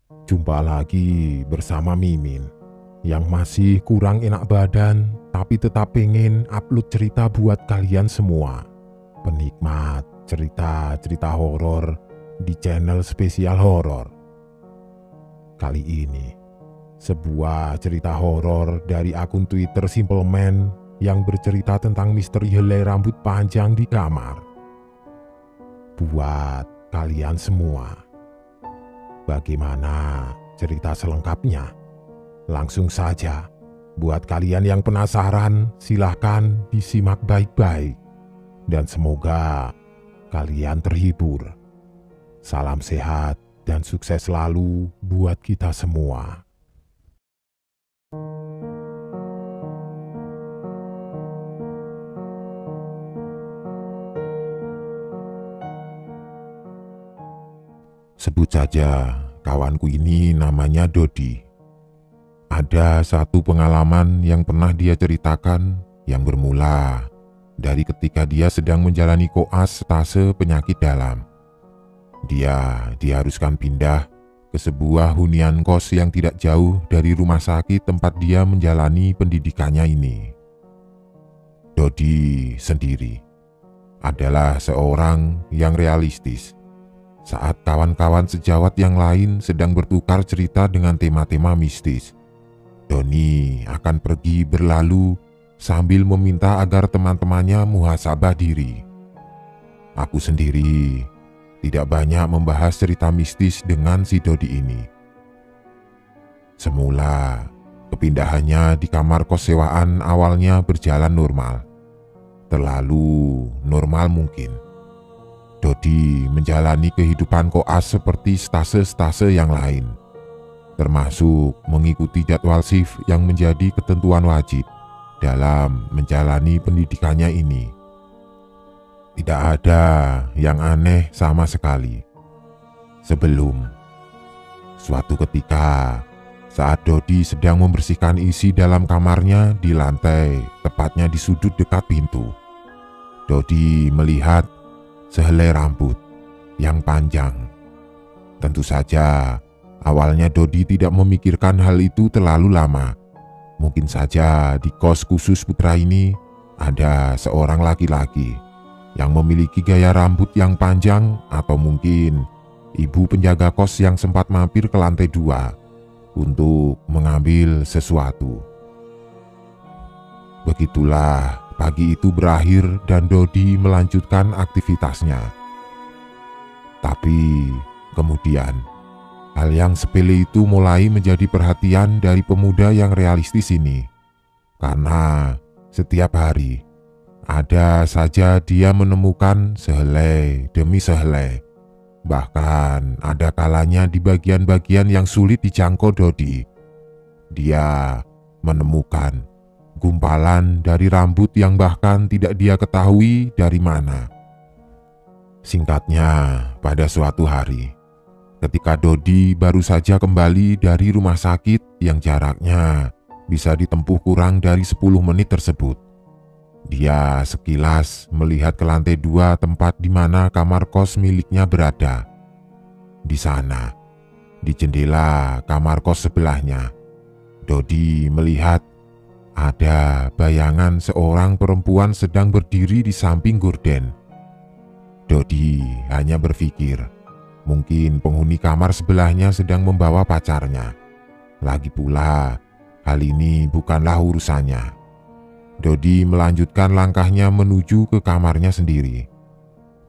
Jumpa lagi bersama Mimin yang masih kurang enak badan tapi tetap pengen upload cerita buat kalian semua. Penikmat cerita-cerita horor di channel spesial horor. Kali ini sebuah cerita horor dari akun Twitter Simple Man yang bercerita tentang misteri helai rambut panjang di kamar. Buat kalian semua. Bagaimana cerita selengkapnya? Langsung saja, buat kalian yang penasaran, silahkan disimak baik-baik. Dan semoga kalian terhibur. Salam sehat dan sukses selalu buat kita semua. Sebut saja kawanku ini namanya Dodi. Ada satu pengalaman yang pernah dia ceritakan yang bermula dari ketika dia sedang menjalani koas stase penyakit dalam. Dia diharuskan pindah ke sebuah hunian kos yang tidak jauh dari rumah sakit tempat dia menjalani pendidikannya ini. Dodi sendiri adalah seorang yang realistis. Saat kawan-kawan sejawat yang lain sedang bertukar cerita dengan tema-tema mistis, Doni akan pergi berlalu sambil meminta agar teman-temannya muhasabah diri. Aku sendiri tidak banyak membahas cerita mistis dengan si Dodi ini. Semula, kepindahannya di kamar kos sewaan awalnya berjalan normal. Terlalu normal mungkin. Dodi menjalani kehidupan koas seperti stase-stase yang lain, termasuk mengikuti jadwal shift yang menjadi ketentuan wajib dalam menjalani pendidikannya ini. Tidak ada yang aneh sama sekali. Sebelum suatu ketika, saat Dodi sedang membersihkan isi dalam kamarnya di lantai, tepatnya di sudut dekat pintu, Dodi melihat sehelai rambut yang panjang. Tentu saja, awalnya Dodi tidak memikirkan hal itu terlalu lama. Mungkin saja di kos khusus putra ini ada seorang laki-laki yang memiliki gaya rambut yang panjang, atau mungkin ibu penjaga kos yang sempat mampir ke lantai 2 untuk mengambil sesuatu. Begitulah pagi itu berakhir dan Dodi melanjutkan aktivitasnya. Tapi kemudian hal yang sepele itu mulai menjadi perhatian dari pemuda yang realistis ini. Karena setiap hari ada saja dia menemukan sehelai demi sehelai. Bahkan ada kalanya di bagian-bagian yang sulit dijangkau Dodi, dia menemukan gumpalan dari rambut yang bahkan tidak dia ketahui dari mana. Singkatnya, pada suatu hari, ketika Dodi baru saja kembali dari rumah sakit yang jaraknya bisa ditempuh kurang dari 10 menit tersebut, dia sekilas melihat ke lantai 2 tempat di mana kamar kos miliknya berada. Di sana, di jendela kamar kos sebelahnya, Dodi melihat ada bayangan seorang perempuan sedang berdiri di samping gorden. Dodi hanya berpikir, mungkin penghuni kamar sebelahnya sedang membawa pacarnya. Lagi pula, hal ini bukanlah urusannya. Dodi melanjutkan langkahnya menuju ke kamarnya sendiri.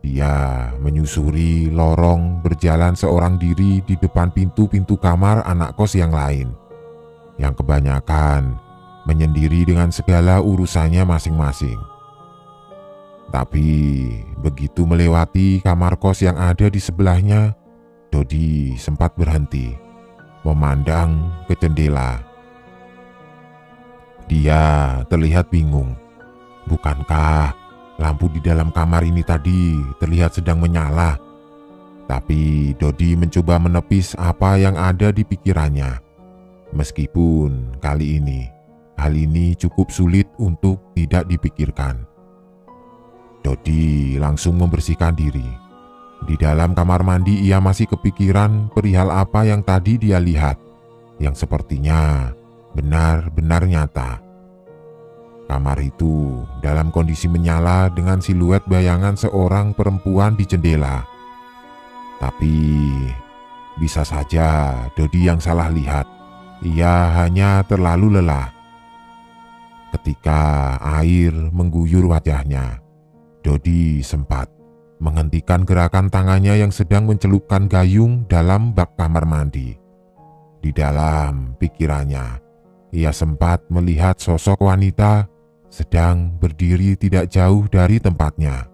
Dia menyusuri lorong, berjalan seorang diri di depan pintu-pintu kamar anak kos yang lain, yang kebanyakan menyendiri dengan segala urusannya masing-masing. Tapi begitu melewati kamar kos yang ada di sebelahnya, Dodi sempat berhenti, memandang ke jendela. Dia terlihat bingung. Bukankah lampu di dalam kamar ini tadi terlihat sedang menyala? Tapi Dodi mencoba menepis apa yang ada di pikirannya. Meskipun kali ini hal ini cukup sulit untuk tidak dipikirkan. Dodi langsung membersihkan diri. Di dalam kamar mandi ia masih kepikiran perihal apa yang tadi dia lihat, yang sepertinya benar-benar nyata. Kamar itu dalam kondisi menyala dengan siluet bayangan seorang perempuan di jendela. Tapi bisa saja Dodi yang salah lihat. Ia hanya terlalu lelah. Ketika air mengguyur wajahnya, Dodi sempat menghentikan gerakan tangannya yang sedang mencelupkan gayung dalam bak kamar mandi. Di dalam pikirannya, ia sempat melihat sosok wanita sedang berdiri tidak jauh dari tempatnya.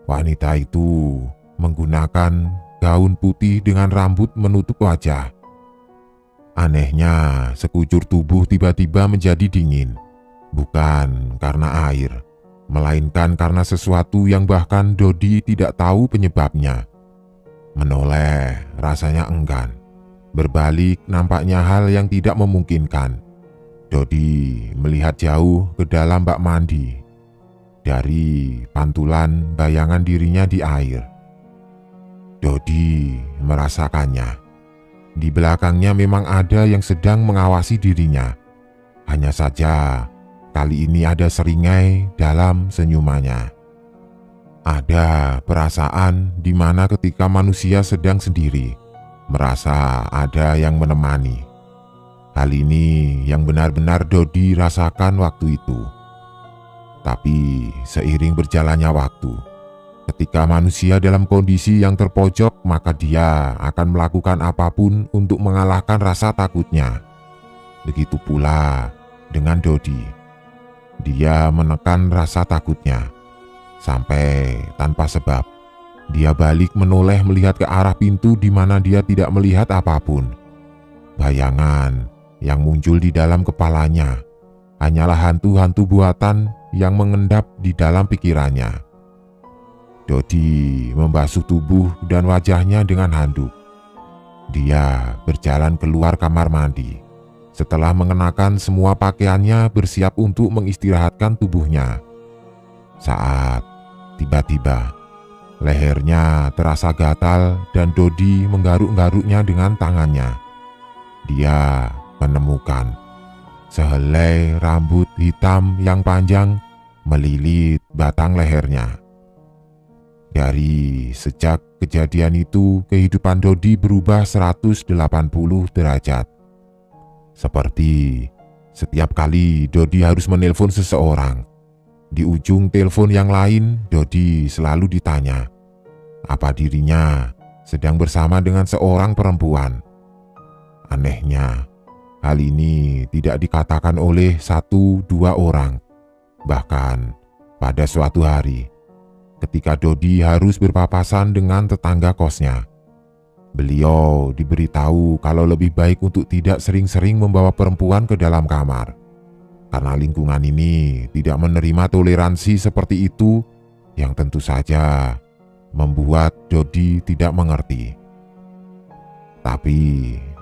Wanita itu menggunakan gaun putih dengan rambut menutup wajah. Anehnya, sekujur tubuh tiba-tiba menjadi dingin, bukan karena air, melainkan karena sesuatu yang bahkan Dodi tidak tahu penyebabnya. Menoleh rasanya enggan, berbalik nampaknya hal yang tidak memungkinkan. Dodi melihat jauh ke dalam bak mandi. Dari pantulan bayangan dirinya di air, Dodi merasakannya. Di belakangnya memang ada yang sedang mengawasi dirinya. Hanya saja kali ini ada seringai dalam senyumannya. Ada perasaan di mana ketika manusia sedang sendiri, merasa ada yang menemani. Hal ini yang benar-benar Dodi rasakan waktu itu. Tapi seiring berjalannya waktu, ketika manusia dalam kondisi yang terpojok, maka dia akan melakukan apapun untuk mengalahkan rasa takutnya. Begitu pula dengan Dodi. Dia menekan rasa takutnya, sampai tanpa sebab dia balik menoleh melihat ke arah pintu di mana dia tidak melihat apapun. Bayangan yang muncul di dalam kepalanya hanyalah hantu-hantu buatan yang mengendap di dalam pikirannya. Dodi membasuh tubuh dan wajahnya dengan handuk. Dia berjalan keluar kamar mandi. Setelah mengenakan semua pakaiannya, bersiap untuk mengistirahatkan tubuhnya. Saat tiba-tiba lehernya terasa gatal dan Dodi menggaruk-garuknya dengan tangannya. Dia menemukan sehelai rambut hitam yang panjang melilit batang lehernya. Dari sejak kejadian itu, kehidupan Dodi berubah 180 derajat. Seperti setiap kali Dodi harus menelpon seseorang, di ujung telepon yang lain Dodi selalu ditanya apa dirinya sedang bersama dengan seorang perempuan. Anehnya, hal ini tidak dikatakan oleh 1-2 orang. Bahkan pada suatu hari, ketika Dodi harus berpapasan dengan tetangga kosnya, beliau diberitahu kalau lebih baik untuk tidak sering-sering membawa perempuan ke dalam kamar, karena lingkungan ini tidak menerima toleransi seperti itu, yang tentu saja membuat Dodi tidak mengerti. Tapi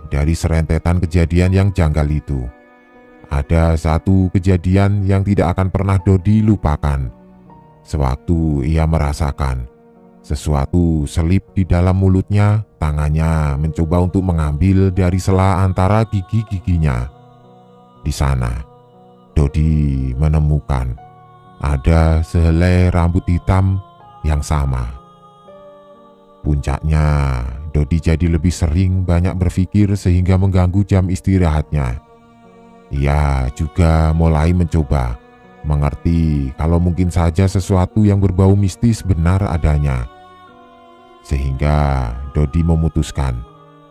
dari serentetan kejadian yang janggal itu, ada satu kejadian yang tidak akan pernah Dodi lupakan. Sewaktu ia merasakan sesuatu selip di dalam mulutnya, tangannya mencoba untuk mengambil dari sela antara gigi-giginya. Di sana, Dodi menemukan ada sehelai rambut hitam yang sama. Puncaknya, Dodi jadi lebih sering banyak berpikir sehingga mengganggu jam istirahatnya. Ia juga mulai mencoba mengerti kalau mungkin saja sesuatu yang berbau mistis benar adanya. Sehingga Dodi memutuskan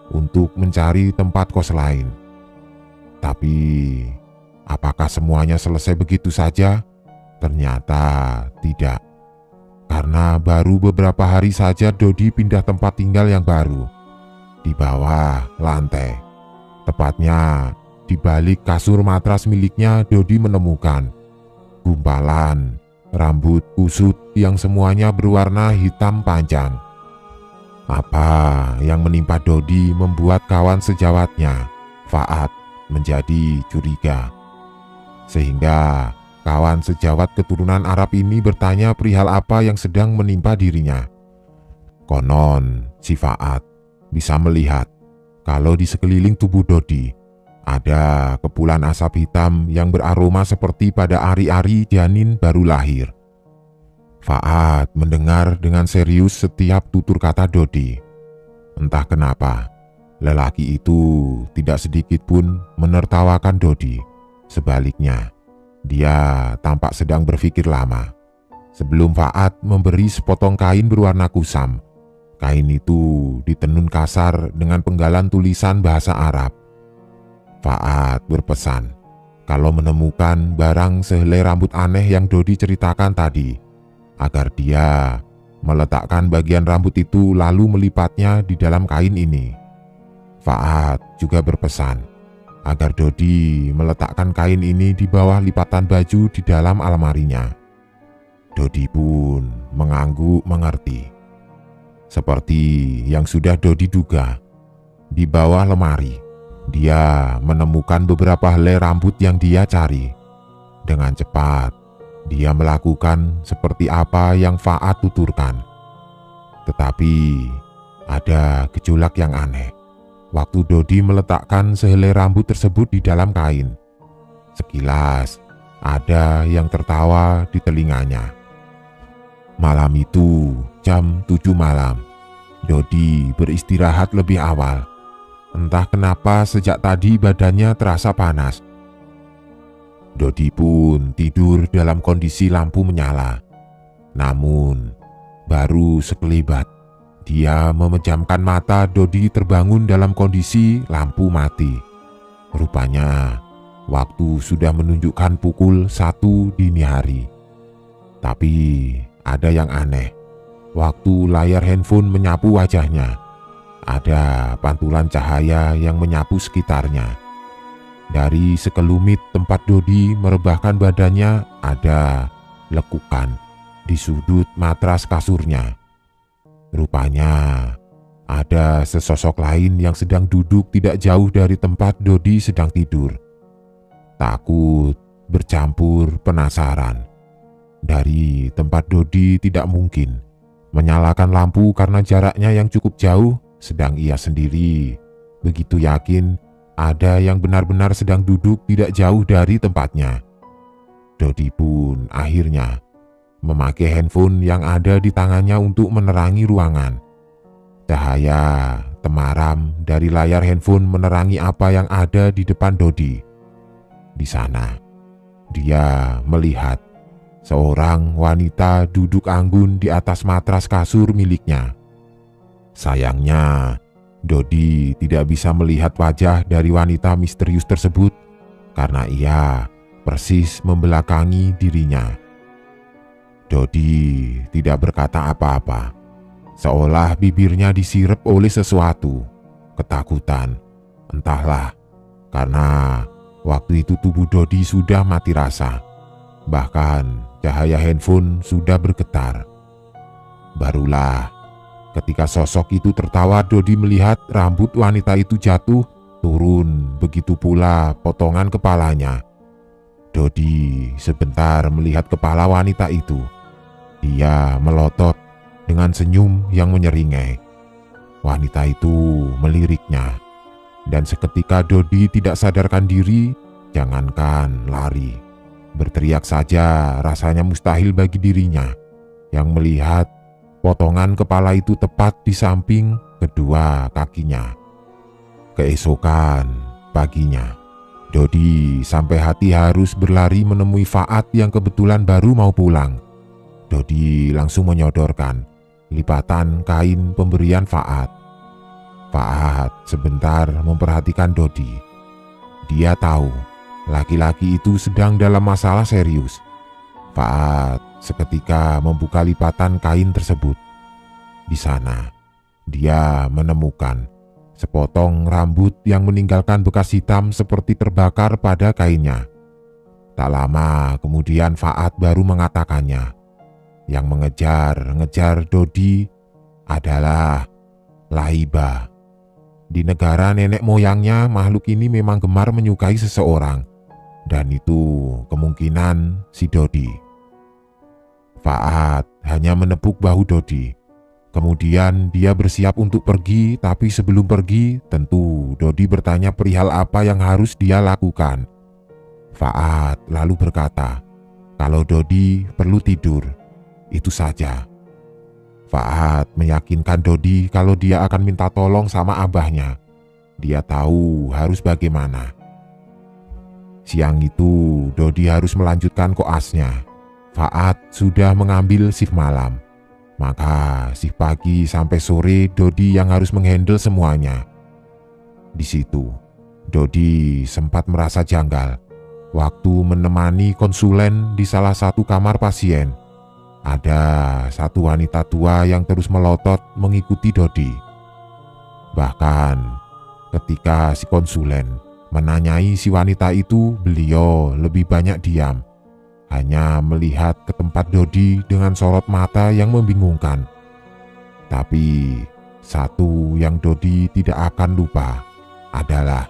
untuk mencari tempat kos lain. Tapi apakah semuanya selesai begitu saja? Ternyata tidak. Karena baru beberapa hari saja Dodi pindah tempat tinggal yang baru. Di bawah lantai, tepatnya di balik kasur matras miliknya, Dodi menemukan gumpalan rambut kusut yang semuanya berwarna hitam panjang. Apa yang menimpa Dodi membuat kawan sejawatnya, Faat, menjadi curiga. Sehingga kawan sejawat keturunan Arab ini bertanya perihal apa yang sedang menimpa dirinya. Konon si Faat bisa melihat kalau di sekeliling tubuh Dodi ada kepulan asap hitam yang beraroma seperti pada ari-ari janin baru lahir. Faat mendengar dengan serius setiap tutur kata Dodi. Entah kenapa, lelaki itu tidak sedikit pun menertawakan Dodi. Sebaliknya, dia tampak sedang berpikir lama. Sebelum Faat memberi sepotong kain berwarna kusam, kain itu ditenun kasar dengan penggalan tulisan bahasa Arab. Faat berpesan kalau menemukan barang sehelai rambut aneh yang Dodi ceritakan tadi, agar dia meletakkan bagian rambut itu lalu melipatnya di dalam kain ini. Faat juga berpesan agar Dodi meletakkan kain ini di bawah lipatan baju di dalam almarinya. Dodi pun mengangguk mengerti. Seperti yang sudah Dodi duga, di bawah lemari dia menemukan beberapa helai rambut yang dia cari. Dengan cepat, dia melakukan seperti apa yang Faat tuturkan. Tetapi ada gejolak yang aneh. Waktu Dodi meletakkan sehelai rambut tersebut di dalam kain, sekilas ada yang tertawa di telinganya. Malam itu, jam 7 malam, Dodi beristirahat lebih awal. Entah kenapa sejak tadi badannya terasa panas. Dodi pun tidur dalam kondisi lampu menyala. Namun, baru sekelibat dia memejamkan mata, Dodi terbangun dalam kondisi lampu mati. Rupanya, waktu sudah menunjukkan pukul 1 dini hari. Tapi ada yang aneh. Waktu layar handphone menyapu wajahnya, ada pantulan cahaya yang menyapu sekitarnya. Dari sekelumit tempat Dodi merebahkan badannya, ada lekukan di sudut matras kasurnya. Rupanya ada sesosok lain yang sedang duduk tidak jauh dari tempat Dodi sedang tidur. Takut bercampur penasaran. Dari tempat Dodi tidak mungkin menyalakan lampu karena jaraknya yang cukup jauh, sedang ia sendiri begitu yakin ada yang benar-benar sedang duduk tidak jauh dari tempatnya. Dodi pun akhirnya memakai handphone yang ada di tangannya untuk menerangi ruangan. Cahaya temaram dari layar handphone menerangi apa yang ada di depan Dodi. Di sana, dia melihat seorang wanita duduk anggun di atas matras kasur miliknya. Sayangnya, Dodi tidak bisa melihat wajah dari wanita misterius tersebut karena ia persis membelakangi dirinya. Dodi tidak berkata apa-apa, seolah bibirnya disirep oleh sesuatu, ketakutan, entahlah, karena waktu itu tubuh Dodi sudah mati rasa. Bahkan cahaya handphone sudah bergetar. Barulah ketika sosok itu tertawa, Dodi melihat rambut wanita itu jatuh turun, begitu pula potongan kepalanya. Dodi sebentar melihat kepala wanita itu. Dia melotot dengan senyum yang menyeringai. Wanita itu meliriknya, dan seketika Dodi tidak sadarkan diri, jangankan lari. Berteriak saja rasanya mustahil bagi dirinya yang melihat potongan kepala itu tepat di samping kedua kakinya. Keesokan paginya, Dodi sampai hati harus berlari menemui Faat yang kebetulan baru mau pulang. Dodi langsung menyodorkan lipatan kain pemberian Faat. Faat sebentar memperhatikan Dodi. Dia tahu laki-laki itu sedang dalam masalah serius. Faat seketika membuka lipatan kain tersebut. Di sana, dia menemukan sepotong rambut yang meninggalkan bekas hitam seperti terbakar pada kainnya. Tak lama kemudian Faat baru mengatakannya. Yang mengejar-ngejar Dodi adalah Lahiba. Di negara nenek moyangnya, makhluk ini memang gemar menyukai seseorang. Dan itu kemungkinan si Dodi. Faat hanya menepuk bahu Dodi. Kemudian dia bersiap untuk pergi, tapi sebelum pergi tentu Dodi bertanya perihal apa yang harus dia lakukan. Faad lalu berkata kalau Dodi perlu tidur, itu saja. Faad meyakinkan Dodi kalau dia akan minta tolong sama abahnya. Dia tahu harus bagaimana. Siang itu Dodi harus melanjutkan koasnya. Faad sudah mengambil shift malam. Maka shift pagi sampai sore Dodi yang harus menghandle semuanya. Di situ Dodi sempat merasa janggal. Waktu menemani konsulen di salah satu kamar pasien, ada satu wanita tua yang terus melotot mengikuti Dodi. Bahkan ketika si konsulen menanyai si wanita itu, beliau lebih banyak diam, hanya melihat ke tempat Dodi dengan sorot mata yang membingungkan. Tapi satu yang Dodi tidak akan lupa adalah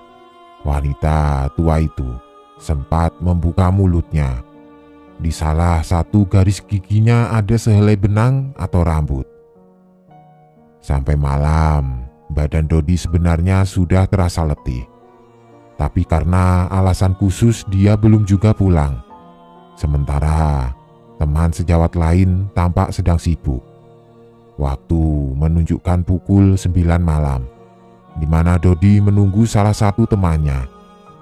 wanita tua itu sempat membuka mulutnya. Di salah satu garis giginya ada sehelai benang atau rambut. Sampai malam, badan Dodi sebenarnya sudah terasa letih. Tapi karena alasan khusus dia belum juga pulang. Sementara teman sejawat lain tampak sedang sibuk. Waktu menunjukkan pukul 9 malam, di mana Dodi menunggu salah satu temannya.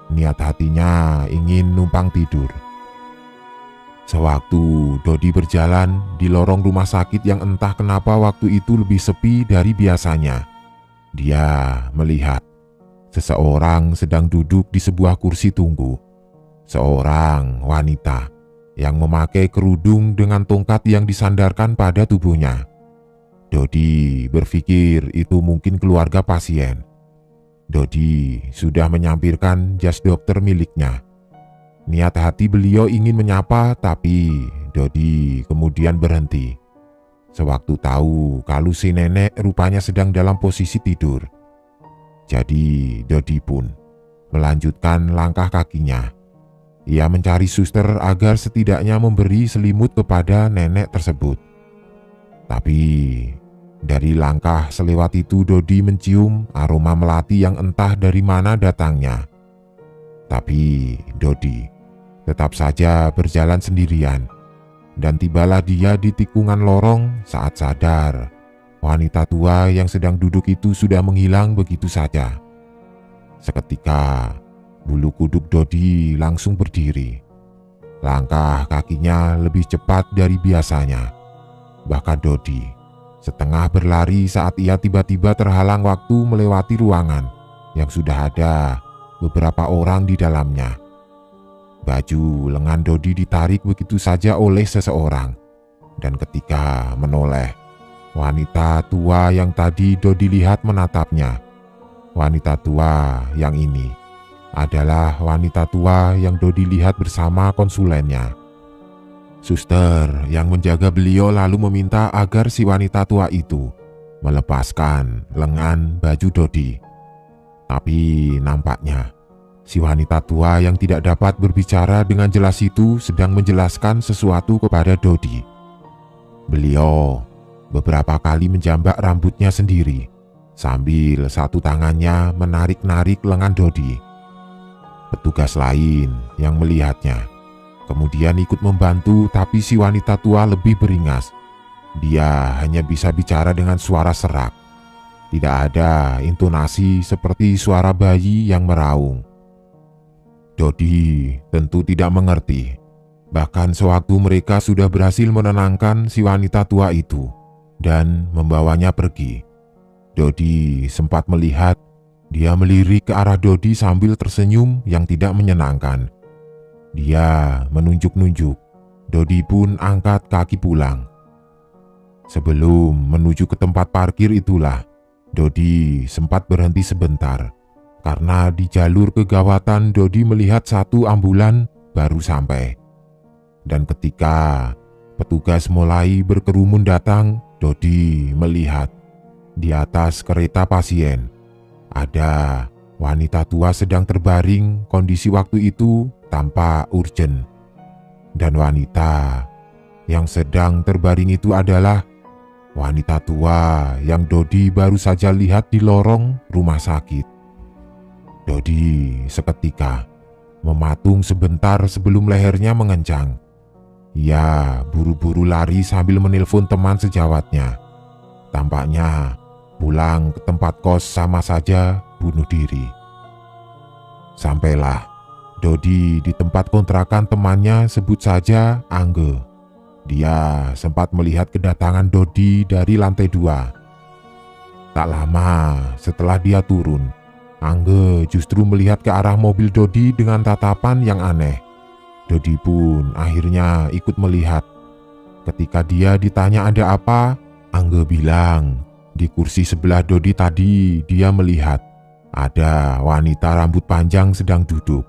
Niat hatinya ingin numpang tidur. Sewaktu Dodi berjalan di lorong rumah sakit yang entah kenapa waktu itu lebih sepi dari biasanya, dia melihat seseorang sedang duduk di sebuah kursi tunggu. Seorang wanita yang memakai kerudung dengan tongkat yang disandarkan pada tubuhnya. Dodi berpikir itu mungkin keluarga pasien. Dodi sudah menyampirkan jas dokter miliknya. Niat hati beliau ingin menyapa, tapi Dodi kemudian berhenti. Sewaktu tahu kalau si nenek rupanya sedang dalam posisi tidur. Jadi Dodi pun melanjutkan langkah kakinya. Ia mencari suster agar setidaknya memberi selimut kepada nenek tersebut. Tapi dari langkah selewat itu Dodi mencium aroma melati yang entah dari mana datangnya. Tapi Dodi tetap saja berjalan sendirian. Dan tibalah dia di tikungan lorong saat sadar wanita tua yang sedang duduk itu sudah menghilang begitu saja. Seketika bulu kuduk Dodi langsung berdiri. Langkah kakinya lebih cepat dari biasanya. Bahkan Dodi setengah berlari saat ia tiba-tiba terhalang waktu melewati ruangan yang sudah ada beberapa orang di dalamnya. Baju lengan Dodi ditarik begitu saja oleh seseorang, dan ketika menoleh, wanita tua yang tadi Dodi lihat menatapnya. Wanita tua yang ini adalah wanita tua yang Dodi lihat bersama konsulennya. Suster yang menjaga beliau lalu meminta agar si wanita tua itu melepaskan lengan baju Dodi. Tapi nampaknya si wanita tua yang tidak dapat berbicara dengan jelas itu sedang menjelaskan sesuatu kepada Dodi. Beliau beberapa kali menjambak rambutnya sendiri sambil satu tangannya menarik-narik lengan Dodi. Petugas lain yang melihatnya kemudian ikut membantu, tapi si wanita tua lebih beringas. Dia hanya bisa bicara dengan suara serak. Tidak ada intonasi seperti suara bayi yang meraung. Dodi tentu tidak mengerti. Bahkan sewaktu mereka sudah berhasil menenangkan si wanita tua itu dan membawanya pergi, Dodi sempat melihat dia melirik ke arah Dodi sambil tersenyum yang tidak menyenangkan. Dia menunjuk-nunjuk. Dodi pun angkat kaki pulang. Sebelum menuju ke tempat parkir itulah, Dodi sempat berhenti sebentar. Karena di jalur kegawatan Dodi melihat satu ambulan baru sampai. Dan ketika petugas mulai berkerumun datang, Dodi melihat di atas kereta pasien ada wanita tua sedang terbaring. Kondisi waktu itu tampak urgen. Dan wanita yang sedang terbaring itu adalah wanita tua yang Dodi baru saja lihat di lorong rumah sakit. Dodi seketika mematung sebentar sebelum lehernya mengencang. Ia buru-buru lari sambil menelpon teman sejawatnya. Tampaknya pulang ke tempat kos sama saja bunuh diri. Sampailah Dodi di tempat kontrakan temannya, sebut saja Angge. Dia sempat melihat kedatangan Dodi dari lantai 2. Tak lama setelah dia turun, Angge justru melihat ke arah mobil Dodi dengan tatapan yang aneh. Dodi pun akhirnya ikut melihat. Ketika dia ditanya ada apa, Angge bilang di kursi sebelah Dodi tadi dia melihat ada wanita rambut panjang sedang duduk.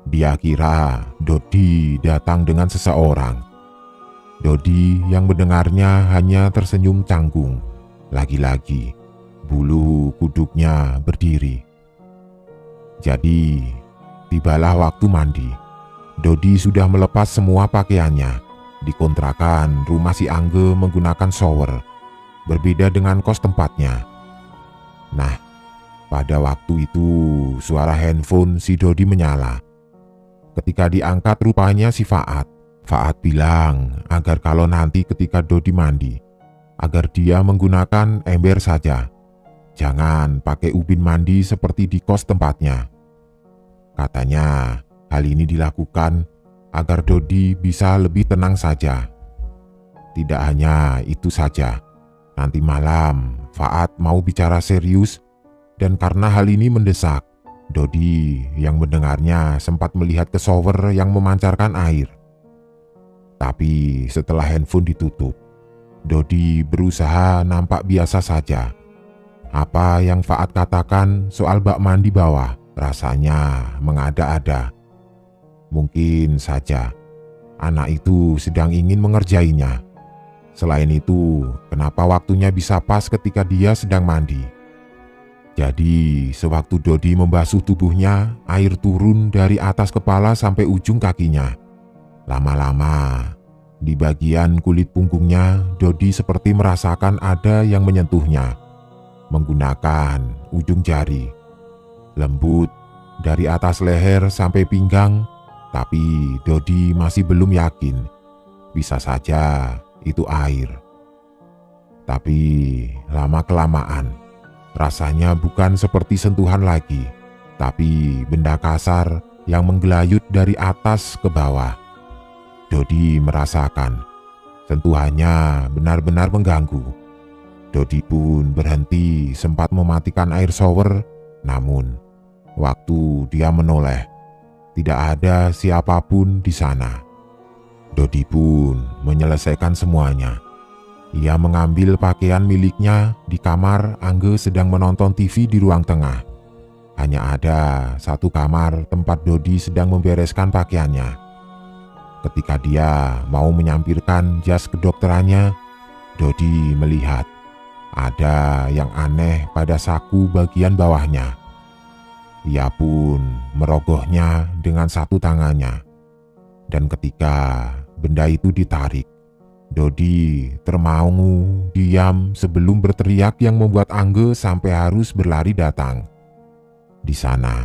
Dia kira Dodi datang dengan seseorang. Dodi yang mendengarnya hanya tersenyum canggung. Lagi-lagi bulu kuduknya berdiri. Jadi tibalah waktu mandi. Dodi sudah melepas semua pakaiannya. Dikontrakan rumah si Angge menggunakan shower, berbeda dengan kos tempatnya. Nah, pada waktu itu suara handphone si Dodi menyala. Ketika diangkat rupanya si Faat. Faat bilang agar kalau nanti ketika Dodi mandi, agar dia menggunakan ember saja. Jangan pakai ubin mandi seperti di kos tempatnya. Katanya hal ini dilakukan agar Dodi bisa lebih tenang saja. Tidak hanya itu saja, nanti malam Faat mau bicara serius, dan karena hal ini mendesak, Dodi yang mendengarnya sempat melihat ke shower yang memancarkan air. Tapi setelah handphone ditutup, Dodi berusaha nampak biasa saja. Apa yang Faat katakan soal bak mandi bawah rasanya mengada-ada. Mungkin saja anak itu sedang ingin mengerjainya. Selain itu, kenapa waktunya bisa pas ketika dia sedang mandi? Jadi, sewaktu Dodi membasuh tubuhnya, air turun dari atas kepala sampai ujung kakinya. Lama-lama, di bagian kulit punggungnya, Dodi seperti merasakan ada yang menyentuhnya. Menggunakan ujung jari. Lembut dari atas leher sampai pinggang, tapi Dodi masih belum yakin. Bisa saja itu air. Tapi lama-kelamaan, rasanya bukan seperti sentuhan lagi, tapi benda kasar yang menggelayut dari atas ke bawah. Dodi merasakan sentuhannya benar-benar mengganggu. Dodi pun berhenti sempat mematikan air shower, namun waktu dia menoleh, tidak ada siapapun di sana. Dodi pun menyelesaikan semuanya. Ia mengambil pakaian miliknya di kamar. Angge sedang menonton TV di ruang tengah. Hanya ada satu kamar tempat Dodi sedang membereskan pakaiannya. Ketika dia mau menyampirkan jas kedokterannya, Dodi melihat ada yang aneh pada saku bagian bawahnya. Ia pun merogohnya dengan satu tangannya. Dan ketika benda itu ditarik, Dodi termangu diam sebelum berteriak yang membuat Angge sampai harus berlari datang. Di sana,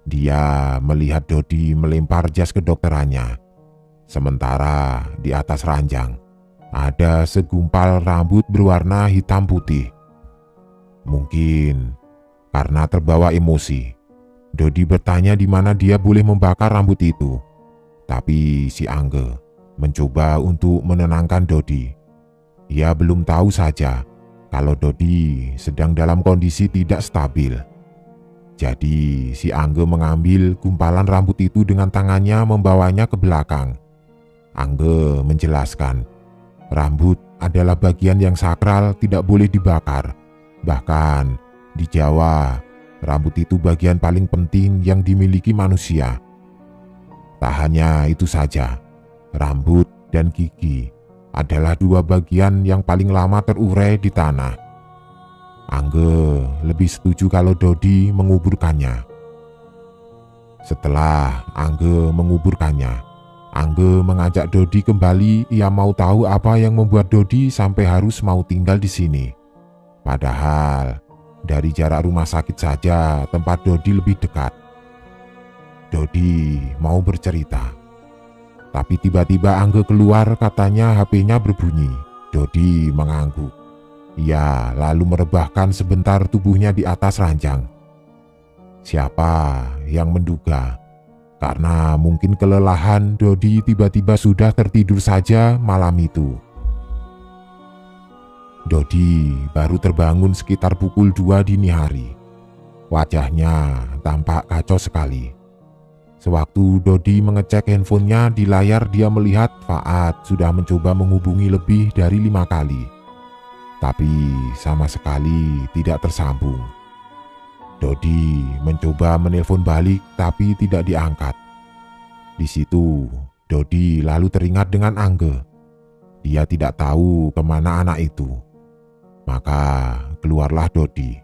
dia melihat Dodi melempar jas kedokterannya. Sementara di atas ranjang ada segumpal rambut berwarna hitam putih. Mungkin karena terbawa emosi, Dodi bertanya di mana dia boleh membakar rambut itu. Tapi si Angge mencoba untuk menenangkan Dodi. Ia belum tahu saja kalau Dodi sedang dalam kondisi tidak stabil. Jadi si Angge mengambil gumpalan rambut itu dengan tangannya, membawanya ke belakang. Angge menjelaskan, rambut adalah bagian yang sakral, tidak boleh dibakar. Bahkan di Jawa, rambut itu bagian paling penting yang dimiliki manusia. Tak hanya itu saja, rambut dan gigi adalah dua bagian yang paling lama terurai di tanah. Angge lebih setuju kalau Dodi menguburkannya. Setelah Angge menguburkannya, Angge mengajak Dodi kembali. Ia mau tahu apa yang membuat Dodi sampai harus mau tinggal di sini. Padahal dari jarak rumah sakit saja tempat Dodi lebih dekat. Dodi mau bercerita. Tapi tiba-tiba Angge keluar, katanya HP-nya berbunyi. Dodi mengangguk. Ia lalu merebahkan sebentar tubuhnya di atas ranjang. Siapa yang menduga? Karena mungkin kelelahan, Dodi tiba-tiba sudah tertidur saja malam itu. Dodi baru terbangun sekitar pukul 2 dini hari. Wajahnya tampak kacau sekali. Sewaktu Dodi mengecek handphonenya, di layar dia melihat Faat sudah mencoba menghubungi lebih dari 5 kali. Tapi sama sekali tidak tersambung. Dodi mencoba menelpon balik tapi tidak diangkat. Di situ Dodi lalu teringat dengan Angge. Dia tidak tahu kemana anak itu. Maka keluarlah Dodi.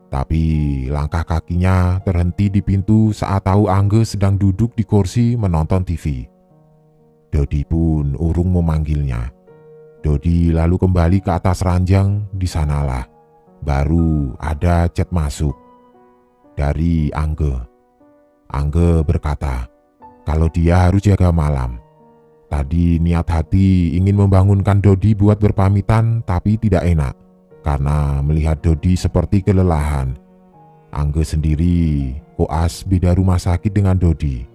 Tapi langkah kakinya terhenti di pintu saat tahu Angge sedang duduk di kursi menonton TV. Dodi pun urung memanggilnya. Dodi lalu kembali ke atas ranjang. Di sanalah baru ada chat masuk dari Angge. Angge berkata kalau dia harus jaga malam. Tadi niat hati ingin membangunkan Dodi buat berpamitan, tapi tidak enak karena melihat Dodi seperti kelelahan. Angge sendiri koas beda rumah sakit dengan Dodi.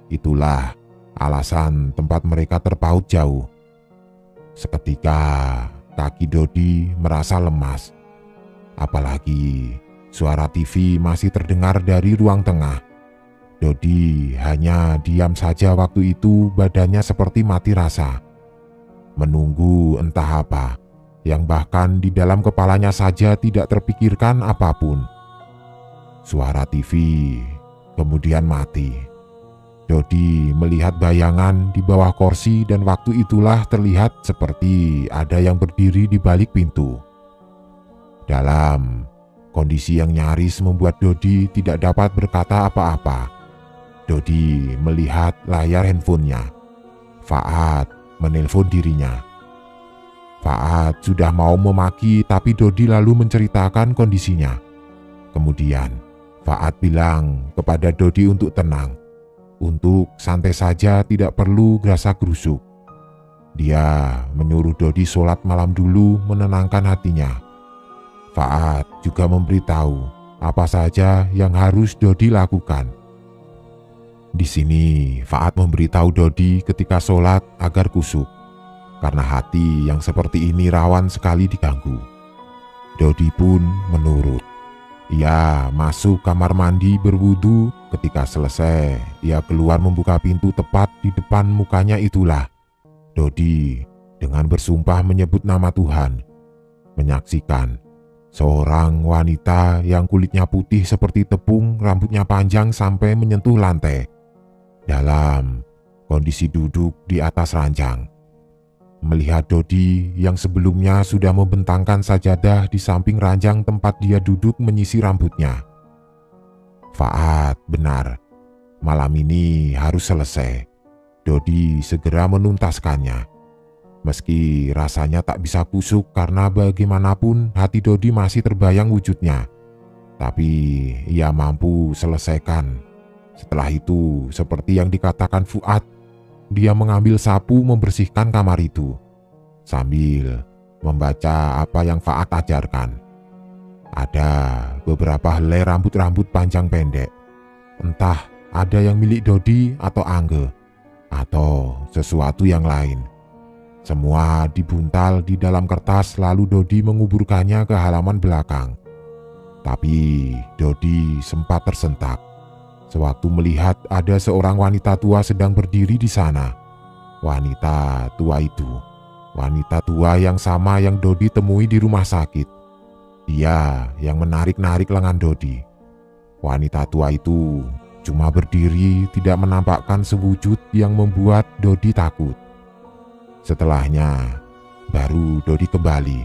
Itulah alasan tempat mereka terpaut jauh. Seketika kaki Dodi merasa lemas. Apalagi suara TV masih terdengar dari ruang tengah. Dodi hanya diam saja waktu itu, badannya seperti mati rasa. Menunggu entah apa, yang bahkan di dalam kepalanya saja tidak terpikirkan apapun. Suara TV kemudian mati. Dodi melihat bayangan di bawah kursi dan waktu itulah terlihat seperti ada yang berdiri di balik pintu. Dalam kondisi yang nyaris membuat Dodi tidak dapat berkata apa-apa. Dodi melihat layar handphonenya. Faat menelpon dirinya. Faat sudah mau memaki tapi Dodi lalu menceritakan kondisinya. Kemudian Faat bilang kepada Dodi untuk tenang. Untuk santai saja, tidak perlu gerasa-gerusuk. Dia menyuruh Dodi sholat malam dulu menenangkan hatinya. Faat juga memberitahu apa saja yang harus Dodi lakukan. Di sini Faat memberitahu Dodi ketika sholat agar kusuk, karena hati yang seperti ini rawan sekali diganggu. Dodi pun menurut. Ia masuk kamar mandi berwudu. Ketika selesai, ia keluar membuka pintu tepat di depan mukanya. Itulah Dodi dengan bersumpah menyebut nama Tuhan, menyaksikan seorang wanita yang kulitnya putih seperti tepung, rambutnya panjang sampai menyentuh lantai, dalam kondisi duduk di atas ranjang. Melihat Dodi yang sebelumnya sudah membentangkan sajadah di samping ranjang tempat dia duduk menyisir rambutnya. Faat benar, malam ini harus selesai. Dodi segera menuntaskannya. Meski rasanya tak bisa kusuk karena bagaimanapun hati Dodi masih terbayang wujudnya. Tapi ia mampu selesaikan. Setelah itu, seperti yang dikatakan Fuad, dia mengambil sapu membersihkan kamar itu, sambil membaca apa yang Faat ajarkan. Ada beberapa helai rambut-rambut panjang pendek. Entah ada yang milik Dodi atau Angge, atau sesuatu yang lain. Semua dibuntal di dalam kertas lalu Dodi menguburkannya ke halaman belakang. Tapi Dodi sempat tersentak sewaktu melihat ada seorang wanita tua sedang berdiri di sana. Wanita tua itu, wanita tua yang sama yang Dodi temui di rumah sakit. Dia yang menarik-narik lengan Dodi. Wanita tua itu cuma berdiri, tidak menampakkan sewujud yang membuat Dodi takut. Setelahnya, baru Dodi kembali.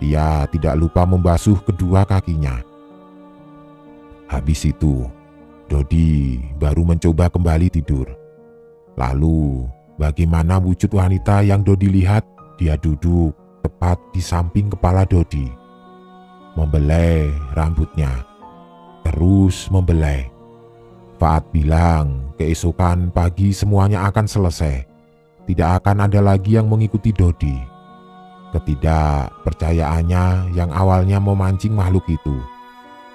Ia tidak lupa membasuh kedua kakinya. Habis itu, Dodi baru mencoba kembali tidur. Lalu, bagaimana wujud wanita yang Dodi lihat? Dia duduk tepat di samping kepala Dodi, membelai rambutnya, terus membelai. Faat bilang keesokan pagi semuanya akan selesai. Tidak akan ada lagi yang mengikuti Dodi. Ketidakpercayaannya yang awalnya memancing makhluk itu.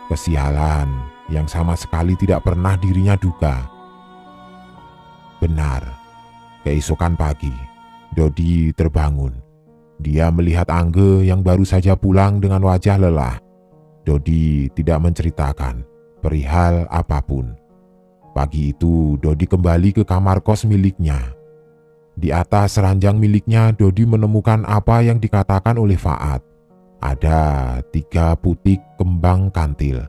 Kesialan yang sama sekali tidak pernah dirinya duga. Benar, keesokan pagi, Dodi terbangun. Dia melihat Angge yang baru saja pulang dengan wajah lelah. Dodi tidak menceritakan perihal apapun. Pagi itu Dodi kembali ke kamar kos miliknya. Di atas ranjang miliknya Dodi menemukan apa yang dikatakan oleh Faat. Ada 3 putik kembang kantil.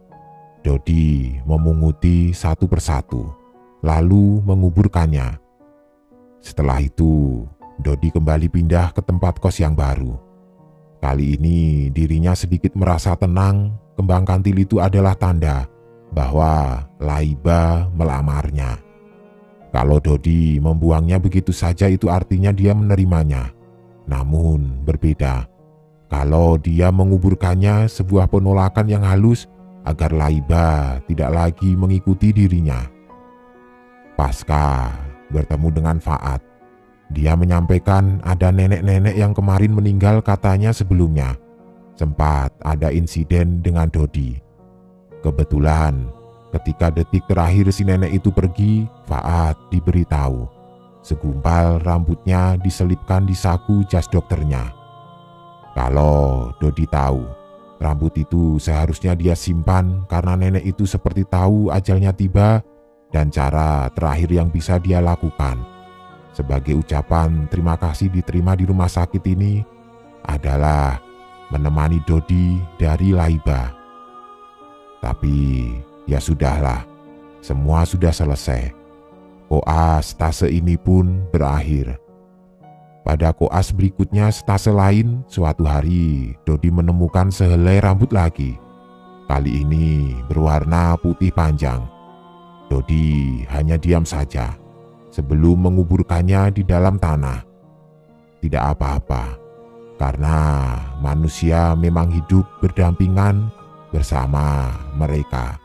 Dodi memunguti satu persatu, lalu menguburkannya. Setelah itu Dodi kembali pindah ke tempat kos yang baru. Kali ini dirinya sedikit merasa tenang. Kembang kantil itu adalah tanda bahwa Laiba melamarnya. Kalau Dodi membuangnya begitu saja itu artinya dia menerimanya. Namun berbeda kalau dia menguburkannya, sebuah penolakan yang halus agar Laiba tidak lagi mengikuti dirinya. Pasca bertemu dengan Faat, dia menyampaikan ada nenek-nenek yang kemarin meninggal katanya sebelumnya. Sempat ada insiden dengan Dodi. Kebetulan ketika detik terakhir si nenek itu pergi, Faat diberitahu segumpal rambutnya diselipkan di saku jas dokternya. Kalau Dodi tahu, rambut itu seharusnya dia simpan karena nenek itu seperti tahu ajalnya tiba dan cara terakhir yang bisa dia lakukan sebagai ucapan terima kasih diterima di rumah sakit ini adalah menemani Dodi dari Laiba. Tapi ya sudahlah, semua sudah selesai. Koas stase ini pun berakhir. Pada koas berikutnya stase lain, suatu hari Dodi menemukan sehelai rambut lagi. Kali ini berwarna putih panjang. Dodi hanya diam saja sebelum menguburkannya di dalam tanah. Tidak apa-apa, karena manusia memang hidup berdampingan bersama mereka.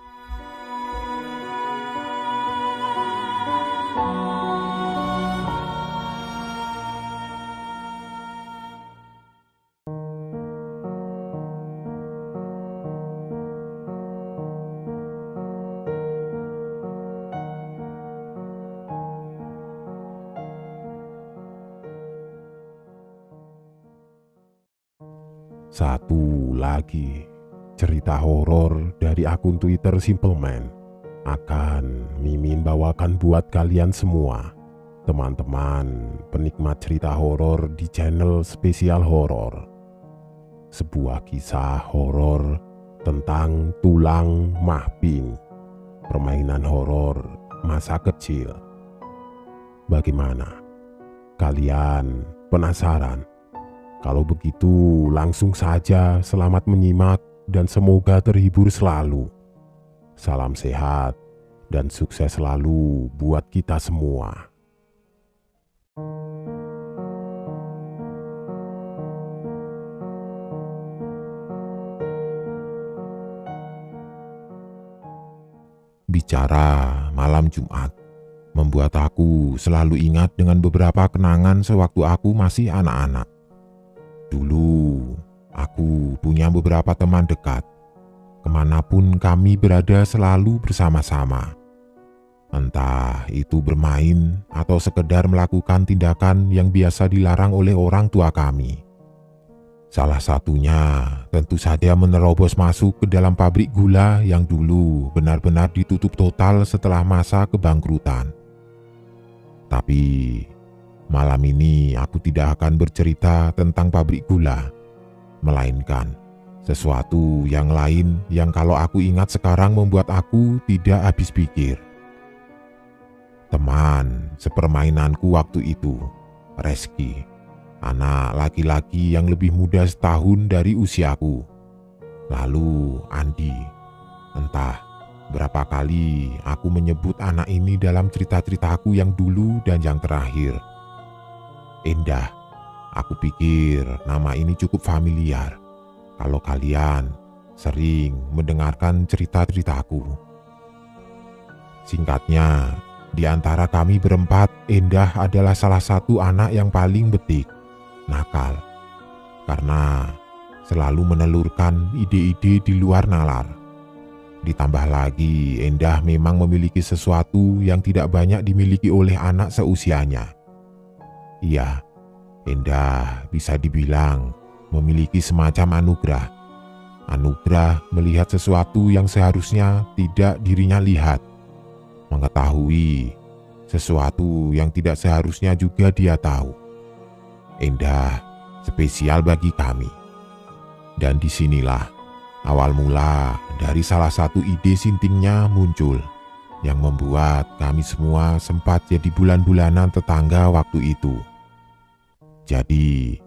Satu lagi cerita horor dari akun Twitter Simple Man akan Mimin bawakan buat kalian semua, teman-teman penikmat cerita horor di channel Spesial Horor. Sebuah kisah horor tentang tulang mahping, permainan horor masa kecil. Bagaimana? Kalian penasaran? Kalau begitu langsung saja selamat menyimak dan semoga terhibur selalu. Salam sehat dan sukses selalu buat kita semua. Bicara malam Jumat membuat aku selalu ingat dengan beberapa kenangan sewaktu aku masih anak-anak. Dulu, aku punya beberapa teman dekat. Kemanapun kami berada selalu bersama-sama. Entah itu bermain atau sekedar melakukan tindakan yang biasa dilarang oleh orang tua kami. Salah satunya tentu saja menerobos masuk ke dalam pabrik gula yang dulu benar-benar ditutup total setelah masa kebangkrutan. Tapi malam ini aku tidak akan bercerita tentang pabrik gula, melainkan sesuatu yang lain yang kalau aku ingat sekarang membuat aku tidak habis pikir. Teman sepermainanku waktu itu, Reski, anak laki-laki yang lebih muda setahun dari usiaku. Lalu Andi, entah Berapa kali aku menyebut anak ini dalam cerita-ceritaku yang dulu dan yang terakhir. Endah, aku pikir nama ini cukup familiar kalau kalian sering mendengarkan cerita-ceritaku. Singkatnya, di antara kami berempat, Endah adalah salah satu anak yang paling betik, nakal, karena selalu menelurkan ide-ide di luar nalar. Ditambah lagi, Endah memang memiliki sesuatu yang tidak banyak dimiliki oleh anak seusianya. Iya, Endah bisa dibilang memiliki semacam anugerah. Anugerah melihat sesuatu yang seharusnya tidak dirinya lihat. Mengetahui sesuatu yang tidak seharusnya juga dia tahu. Endah spesial bagi kami. Dan disinilah awal mula dari salah satu ide sintingnya muncul, yang membuat kami semua sempat jadi bulan-bulanan tetangga waktu itu. Jadi,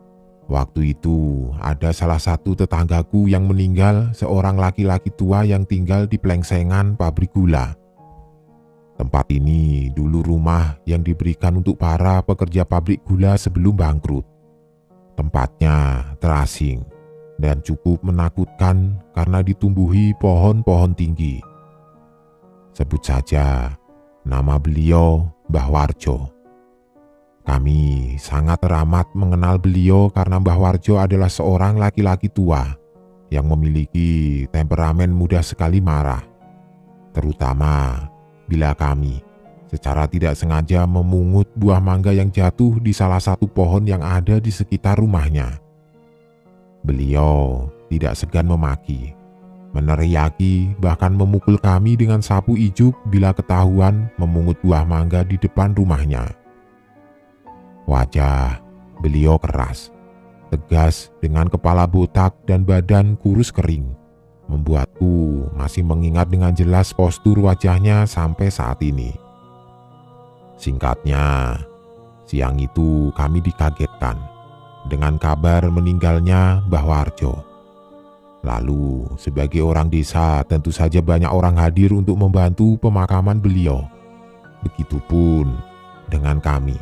waktu itu ada salah satu tetanggaku yang meninggal, seorang laki-laki tua yang tinggal di pelengsengan pabrik gula. Tempat ini dulu rumah yang diberikan untuk para pekerja pabrik gula sebelum bangkrut. Tempatnya terasing dan cukup menakutkan karena ditumbuhi pohon-pohon tinggi. Sebut saja nama beliau Mbah Warjo. Kami sangat teramat mengenal beliau karena Mbah Warjo adalah seorang laki-laki tua yang memiliki temperamen mudah sekali marah. Terutama bila kami secara tidak sengaja memungut buah mangga yang jatuh di salah satu pohon yang ada di sekitar rumahnya. Beliau tidak segan memaki, meneriaki, bahkan memukul kami dengan sapu ijuk bila ketahuan memungut buah mangga di depan rumahnya. Wajah beliau keras, tegas dengan kepala botak dan badan kurus kering, membuatku masih mengingat dengan jelas postur wajahnya sampai saat ini. Singkatnya, siang itu kami dikagetkan dengan kabar meninggalnya Mbah Warjo. Lalu, sebagai orang desa, tentu saja banyak orang hadir untuk membantu pemakaman beliau. Begitupun dengan kami.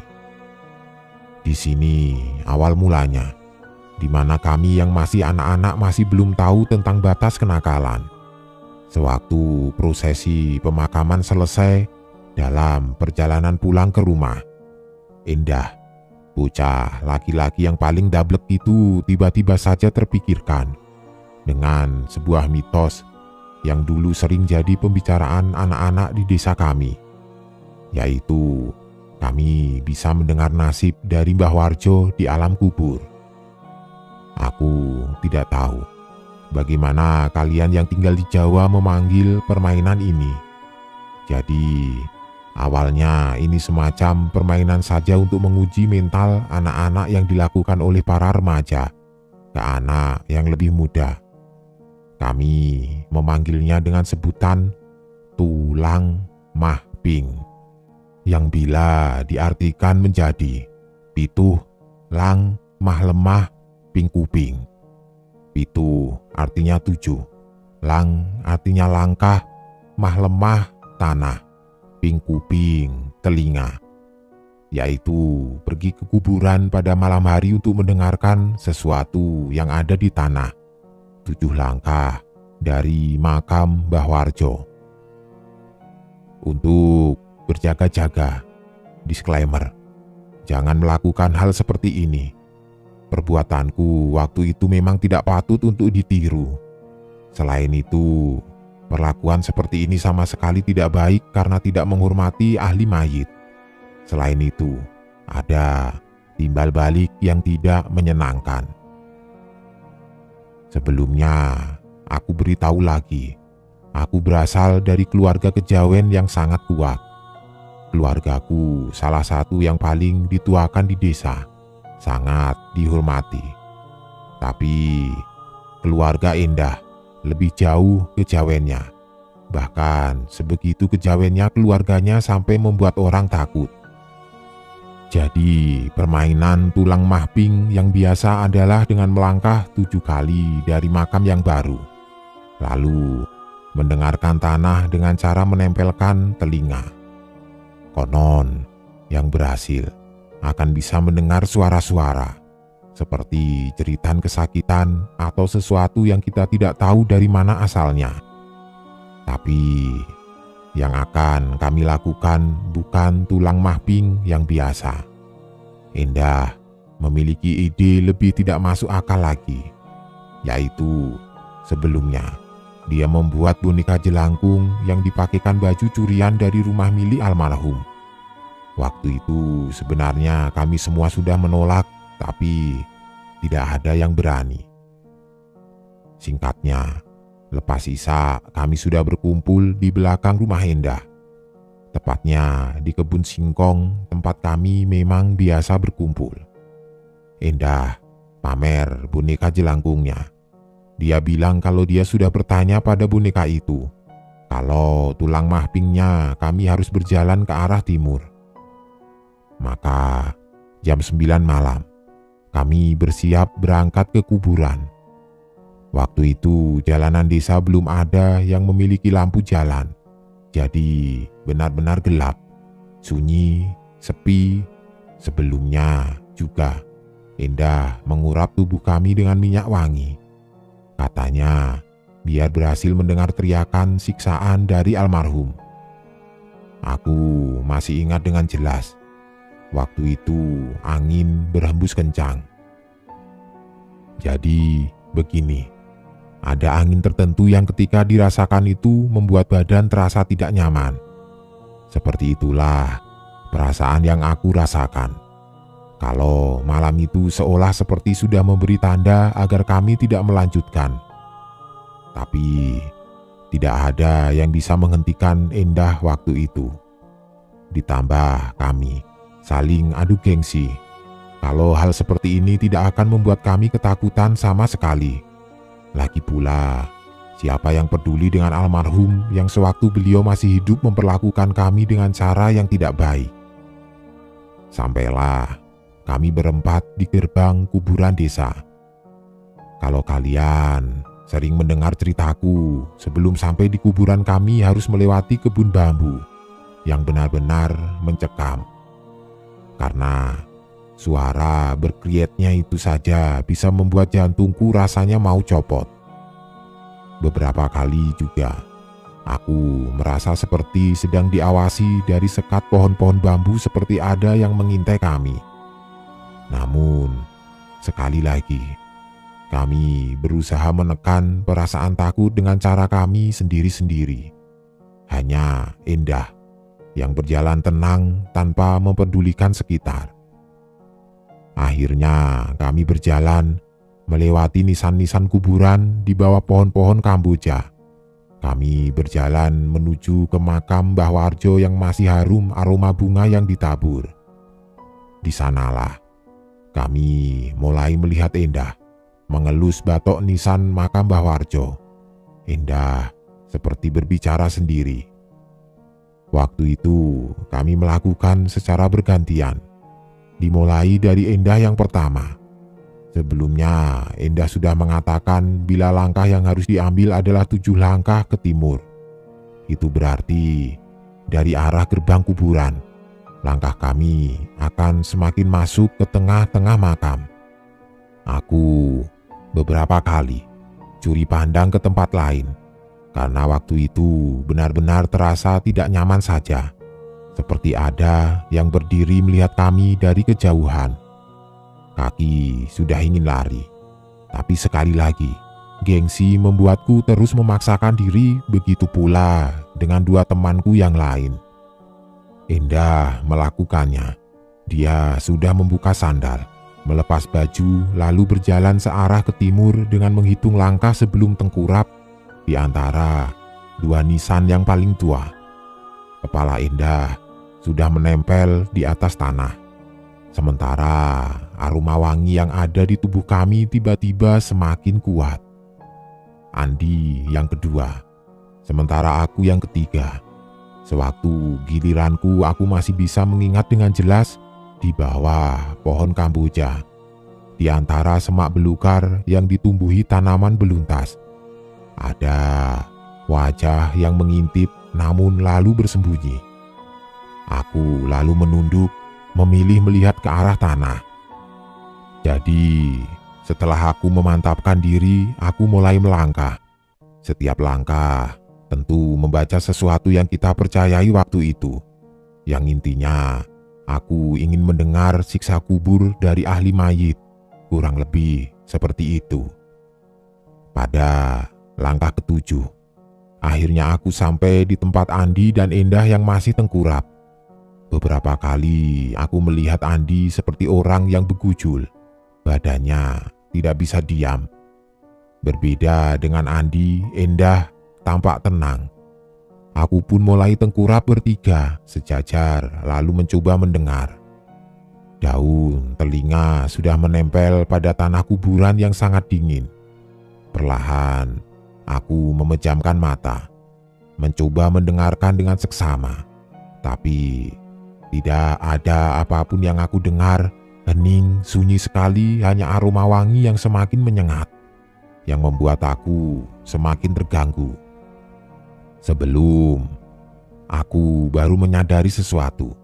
Di sini awal mulanya, di mana kami yang masih anak-anak masih belum tahu tentang batas kenakalan. Sewaktu prosesi pemakaman selesai, dalam perjalanan pulang ke rumah, Endah, bocah laki-laki yang paling dablek itu, tiba-tiba saja terpikirkan dengan sebuah mitos yang dulu sering jadi pembicaraan anak-anak di desa kami, yaitu kami bisa mendengar nasib dari Mbah Warjo di alam kubur. Aku tidak tahu bagaimana kalian yang tinggal di Jawa memanggil permainan ini. Jadi, awalnya ini semacam permainan saja untuk menguji mental anak-anak yang dilakukan oleh para remaja ke anak yang lebih muda. Kami memanggilnya dengan sebutan tulang mahping, yang bila diartikan menjadi pituh, lang, mah lemah, ping kuping. Pitu artinya 7, lang artinya langkah, mah lemah tanah, ping kuping telinga, yaitu pergi ke kuburan pada malam hari untuk mendengarkan sesuatu yang ada di tanah 7 langkah dari makam Mbah Warjo. Untuk berjaga-jaga, disclaimer, jangan melakukan hal seperti ini. Perbuatanku waktu itu memang tidak patut untuk ditiru. Selain itu, perlakuan seperti ini sama sekali tidak baik karena tidak menghormati ahli mayit. Selain itu, ada timbal balik yang tidak menyenangkan. Sebelumnya, aku beritahu lagi, aku berasal dari keluarga kejawen yang sangat kuat. Keluargaku salah satu yang paling dituakan di desa, sangat dihormati. Tapi keluarga Endah lebih jauh kejawennya. Bahkan sebegitu kejawennya keluarganya sampai membuat orang takut. Jadi permainan tulang mahping yang biasa adalah dengan melangkah 7 kali dari makam yang baru. Lalu mendengarkan tanah dengan cara menempelkan telinga. Konon, yang berhasil akan bisa mendengar suara-suara, seperti jeritan kesakitan atau sesuatu yang kita tidak tahu dari mana asalnya. Tapi, yang akan kami lakukan bukan tulang mahping yang biasa. Endah memiliki ide lebih tidak masuk akal lagi, yaitu sebelumnya dia membuat boneka jelangkung yang dipakaikan baju curian dari rumah milik almarhum. Waktu itu sebenarnya kami semua sudah menolak, tapi tidak ada yang berani. Singkatnya, lepas Isya kami sudah berkumpul di belakang rumah Endah. Tepatnya di kebun singkong tempat kami memang biasa berkumpul. Endah pamer boneka jelangkungnya. Dia bilang kalau dia sudah bertanya pada boneka itu, kalau tulang mahpingnya kami harus berjalan ke arah timur. Maka jam 9 malam, kami bersiap berangkat ke kuburan. Waktu itu jalanan desa belum ada yang memiliki lampu jalan. Jadi benar-benar gelap, sunyi, sepi. Sebelumnya juga Endah mengurap tubuh kami dengan minyak wangi. Katanya biar berhasil mendengar teriakan siksaan dari almarhum. Aku masih ingat dengan jelas. Waktu itu angin berhembus kencang. Jadi begini, ada angin tertentu yang ketika dirasakan itu membuat badan terasa tidak nyaman. Seperti itulah perasaan yang aku rasakan. Kalau malam itu seolah seperti sudah memberi tanda agar kami tidak melanjutkan. Tapi tidak ada yang bisa menghentikan Endah waktu itu. Ditambah kami saling adu gengsi. Kalau hal seperti ini tidak akan membuat kami ketakutan sama sekali. Lagi pula, siapa yang peduli dengan almarhum yang sewaktu beliau masih hidup memperlakukan kami dengan cara yang tidak baik. Sampailah kami berempat di gerbang kuburan desa. Kalau kalian sering mendengar ceritaku, sebelum sampai di kuburan kami harus melewati kebun bambu yang benar-benar mencekam. Karena suara berkerietnya itu saja bisa membuat jantungku rasanya mau copot. Beberapa kali juga aku merasa seperti sedang diawasi dari sekat pohon-pohon bambu, seperti ada yang mengintai kami. Namun, sekali lagi, kami berusaha menekan perasaan takut dengan cara kami sendiri-sendiri. Hanya Endah yang berjalan tenang tanpa mempedulikan sekitar. Akhirnya kami berjalan melewati nisan-nisan kuburan di bawah pohon-pohon kamboja. Kami berjalan menuju ke makam Mbah Warjo yang masih harum aroma bunga yang ditabur. Di sanalah kami mulai melihat Endah mengelus batok nisan makam Mbah Warjo. Endah seperti berbicara sendiri. Waktu itu kami melakukan secara bergantian. Dimulai dari Endah yang pertama. Sebelumnya Endah sudah mengatakan bila langkah yang harus diambil adalah 7 langkah ke timur. Itu berarti dari arah gerbang kuburan, langkah kami akan semakin masuk ke tengah-tengah makam. Aku beberapa kali curi pandang ke tempat lain, karena waktu itu benar-benar terasa tidak nyaman saja. Seperti ada yang berdiri melihat kami dari kejauhan. Kaki sudah ingin lari, tapi sekali lagi gengsi membuatku terus memaksakan diri, begitu pula dengan 2 temanku yang lain. Endah melakukannya. Dia sudah membuka sandal, melepas baju, lalu berjalan searah ke timur dengan menghitung langkah sebelum tengkurap di antara 2 nisan yang paling tua. Kepala Endah sudah menempel di atas tanah. Sementara aroma wangi yang ada di tubuh kami tiba-tiba semakin kuat. Andi yang kedua, sementara aku yang ketiga. Sewaktu giliranku, aku masih bisa mengingat dengan jelas di bawah pohon kamboja, di antara semak belukar yang ditumbuhi tanaman beluntas, ada wajah yang mengintip namun lalu bersembunyi. Aku lalu menunduk, memilih melihat ke arah tanah. Jadi, setelah aku memantapkan diri, aku mulai melangkah. Setiap langkah tentu membaca sesuatu yang kita percayai waktu itu. Yang intinya, aku ingin mendengar siksa kubur dari ahli mayit, kurang lebih seperti itu. Pada langkah ketujuh, akhirnya aku sampai di tempat Andi dan Endah yang masih tengkurap. Beberapa kali aku melihat Andi seperti orang yang bergujul. Badannya tidak bisa diam. Berbeda dengan Andi, Endah tampak tenang. Aku pun mulai tengkurap bertiga, sejajar lalu mencoba mendengar. Daun telinga sudah menempel pada tanah kuburan yang sangat dingin. Perlahan, aku memejamkan mata, mencoba mendengarkan dengan seksama. Tapi tidak ada apapun yang aku dengar. Hening, sunyi sekali, hanya aroma wangi yang semakin menyengat, yang membuat aku semakin terganggu. Sebelum aku baru menyadari sesuatu.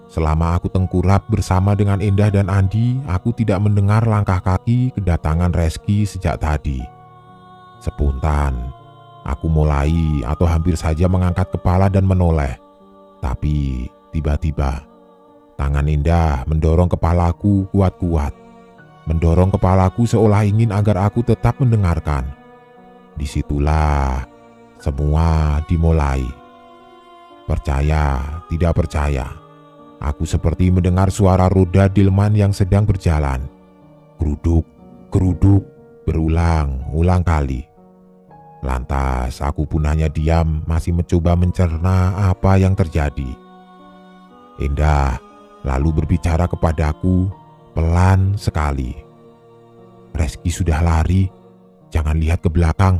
Selama aku tengkurap bersama dengan Endah dan Andi, aku tidak mendengar langkah kaki kedatangan Reski sejak tadi. Spontan, aku mulai atau hampir saja mengangkat kepala dan menoleh. Tapi tiba-tiba, tangan Endah mendorong kepalaku kuat-kuat. Mendorong kepalaku seolah ingin agar aku tetap mendengarkan. Disitulah semua dimulai. Percaya, tidak percaya. Aku seperti mendengar suara roda delman yang sedang berjalan. Geruduk, geruduk, berulang-ulang kali. Lantas aku pun hanya diam, masih mencoba mencerna apa yang terjadi. Endah lalu berbicara kepadaku pelan sekali. Reski sudah lari, jangan lihat ke belakang.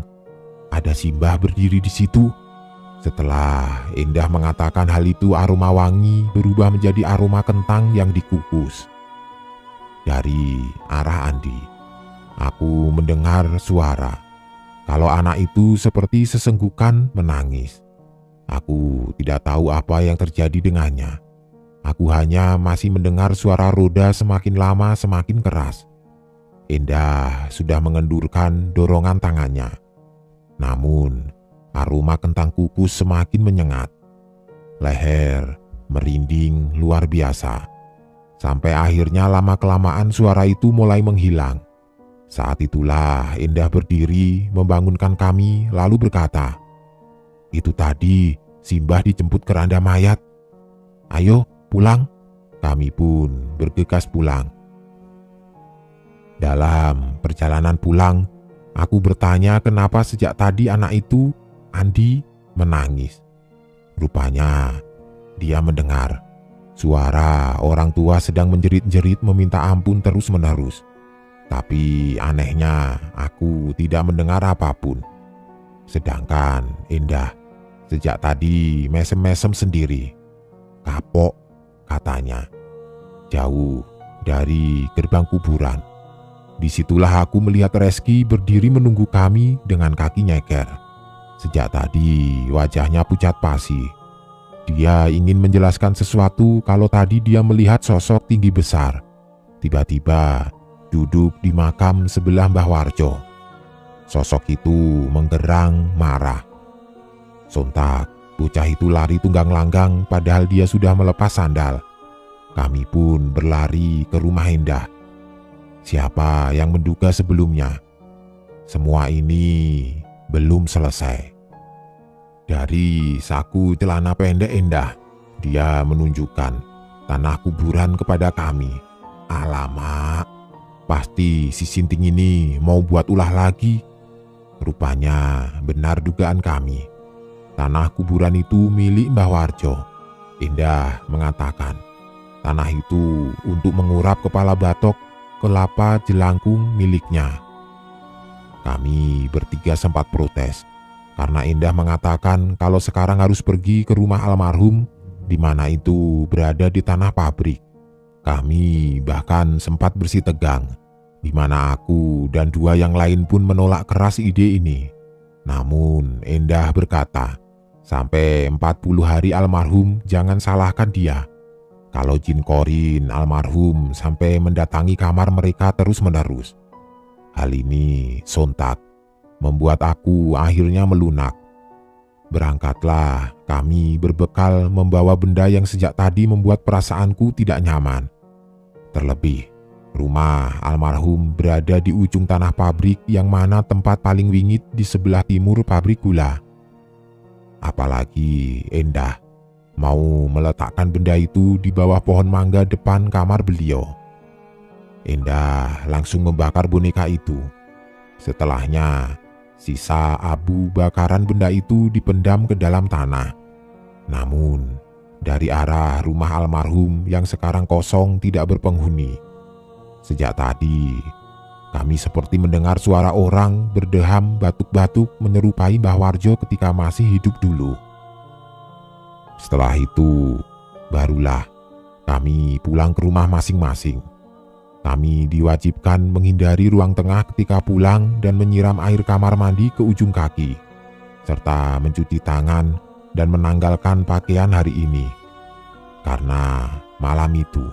Ada Simbah berdiri di situ. Setelah Endah mengatakan hal itu, aroma wangi berubah menjadi aroma kentang yang dikukus. Dari arah Andi, aku mendengar suara. Kalau anak itu seperti sesenggukan menangis. Aku tidak tahu apa yang terjadi dengannya. Aku hanya masih mendengar suara roda semakin lama semakin keras. Endah sudah mengendurkan dorongan tangannya. Namun, aroma kentang kukus semakin menyengat. Leher merinding luar biasa. Sampai akhirnya lama-kelamaan suara itu mulai menghilang. Saat itulah Endah berdiri membangunkan kami lalu berkata, "Itu tadi Simbah dijemput keranda mayat. Ayo pulang." Kami pun bergegas pulang. Dalam perjalanan pulang, aku bertanya kenapa sejak tadi anak itu, Andi, menangis. Rupanya dia mendengar suara orang tua sedang menjerit-jerit meminta ampun terus-menerus. Tapi anehnya aku tidak mendengar apapun. Sedangkan Endah sejak tadi mesem-mesem sendiri. Kapok, katanya, jauh dari gerbang kuburan. Disitulah aku melihat Reski berdiri menunggu kami dengan kaki nyeker. Sejak tadi wajahnya pucat pasi. Dia ingin menjelaskan sesuatu kalau tadi dia melihat sosok tinggi besar. Tiba-tiba duduk di makam sebelah Mbah Warjo. Sosok itu menggerang marah. Sontak bocah itu lari tunggang-langgang padahal dia sudah melepas sandal. Kami pun berlari ke rumah Endah. Siapa yang menduga sebelumnya? Semua ini belum selesai. Dari saku celana pendek Endah, dia menunjukkan tanah kuburan kepada kami. Alamak, pasti si Sinting ini mau buat ulah lagi. Rupanya benar dugaan kami. Tanah kuburan itu milik Mbah Warjo. Endah mengatakan, tanah itu untuk mengurap kepala batok kelapa jelangkung miliknya. Kami bertiga sempat protes karena Endah mengatakan kalau sekarang harus pergi ke rumah almarhum di mana itu berada di tanah pabrik. Kami bahkan sempat bersitegang di mana aku dan dua yang lain pun menolak keras ide ini. Namun Endah berkata, sampai 40 hari almarhum jangan salahkan dia. Kalau jin korin almarhum sampai mendatangi kamar mereka terus-menerus. Hal ini sontak membuat aku akhirnya melunak. Berangkatlah kami berbekal membawa benda yang sejak tadi membuat perasaanku tidak nyaman. Terlebih, rumah almarhum berada di ujung tanah pabrik yang mana tempat paling wingit di sebelah timur pabrik gula. Apalagi Endah mau meletakkan benda itu di bawah pohon mangga depan kamar beliau. Endah langsung membakar boneka itu. Setelahnya, sisa abu bakaran benda itu dipendam ke dalam tanah. Namun, dari arah rumah almarhum yang sekarang kosong tidak berpenghuni. Sejak tadi, kami seperti mendengar suara orang berdeham batuk-batuk menyerupai Mbah Warjo ketika masih hidup dulu. Setelah itu, barulah kami pulang ke rumah masing-masing. Kami diwajibkan menghindari ruang tengah ketika pulang dan menyiram air kamar mandi ke ujung kaki, serta mencuci tangan dan menanggalkan pakaian hari ini. Karena malam itu,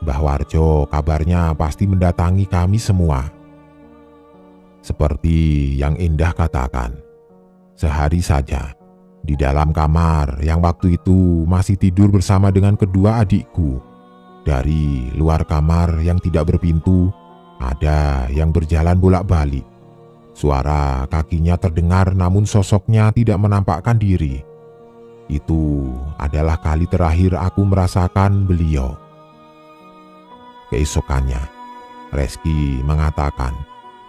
Mbah Warjo kabarnya pasti mendatangi kami semua. Seperti yang Endah katakan, sehari saja di dalam kamar yang waktu itu masih tidur bersama dengan kedua adikku. Dari luar kamar yang tidak berpintu, ada yang berjalan bolak-balik. Suara kakinya terdengar namun sosoknya tidak menampakkan diri. Itu adalah kali terakhir aku merasakan beliau. Keesokannya, Reski mengatakan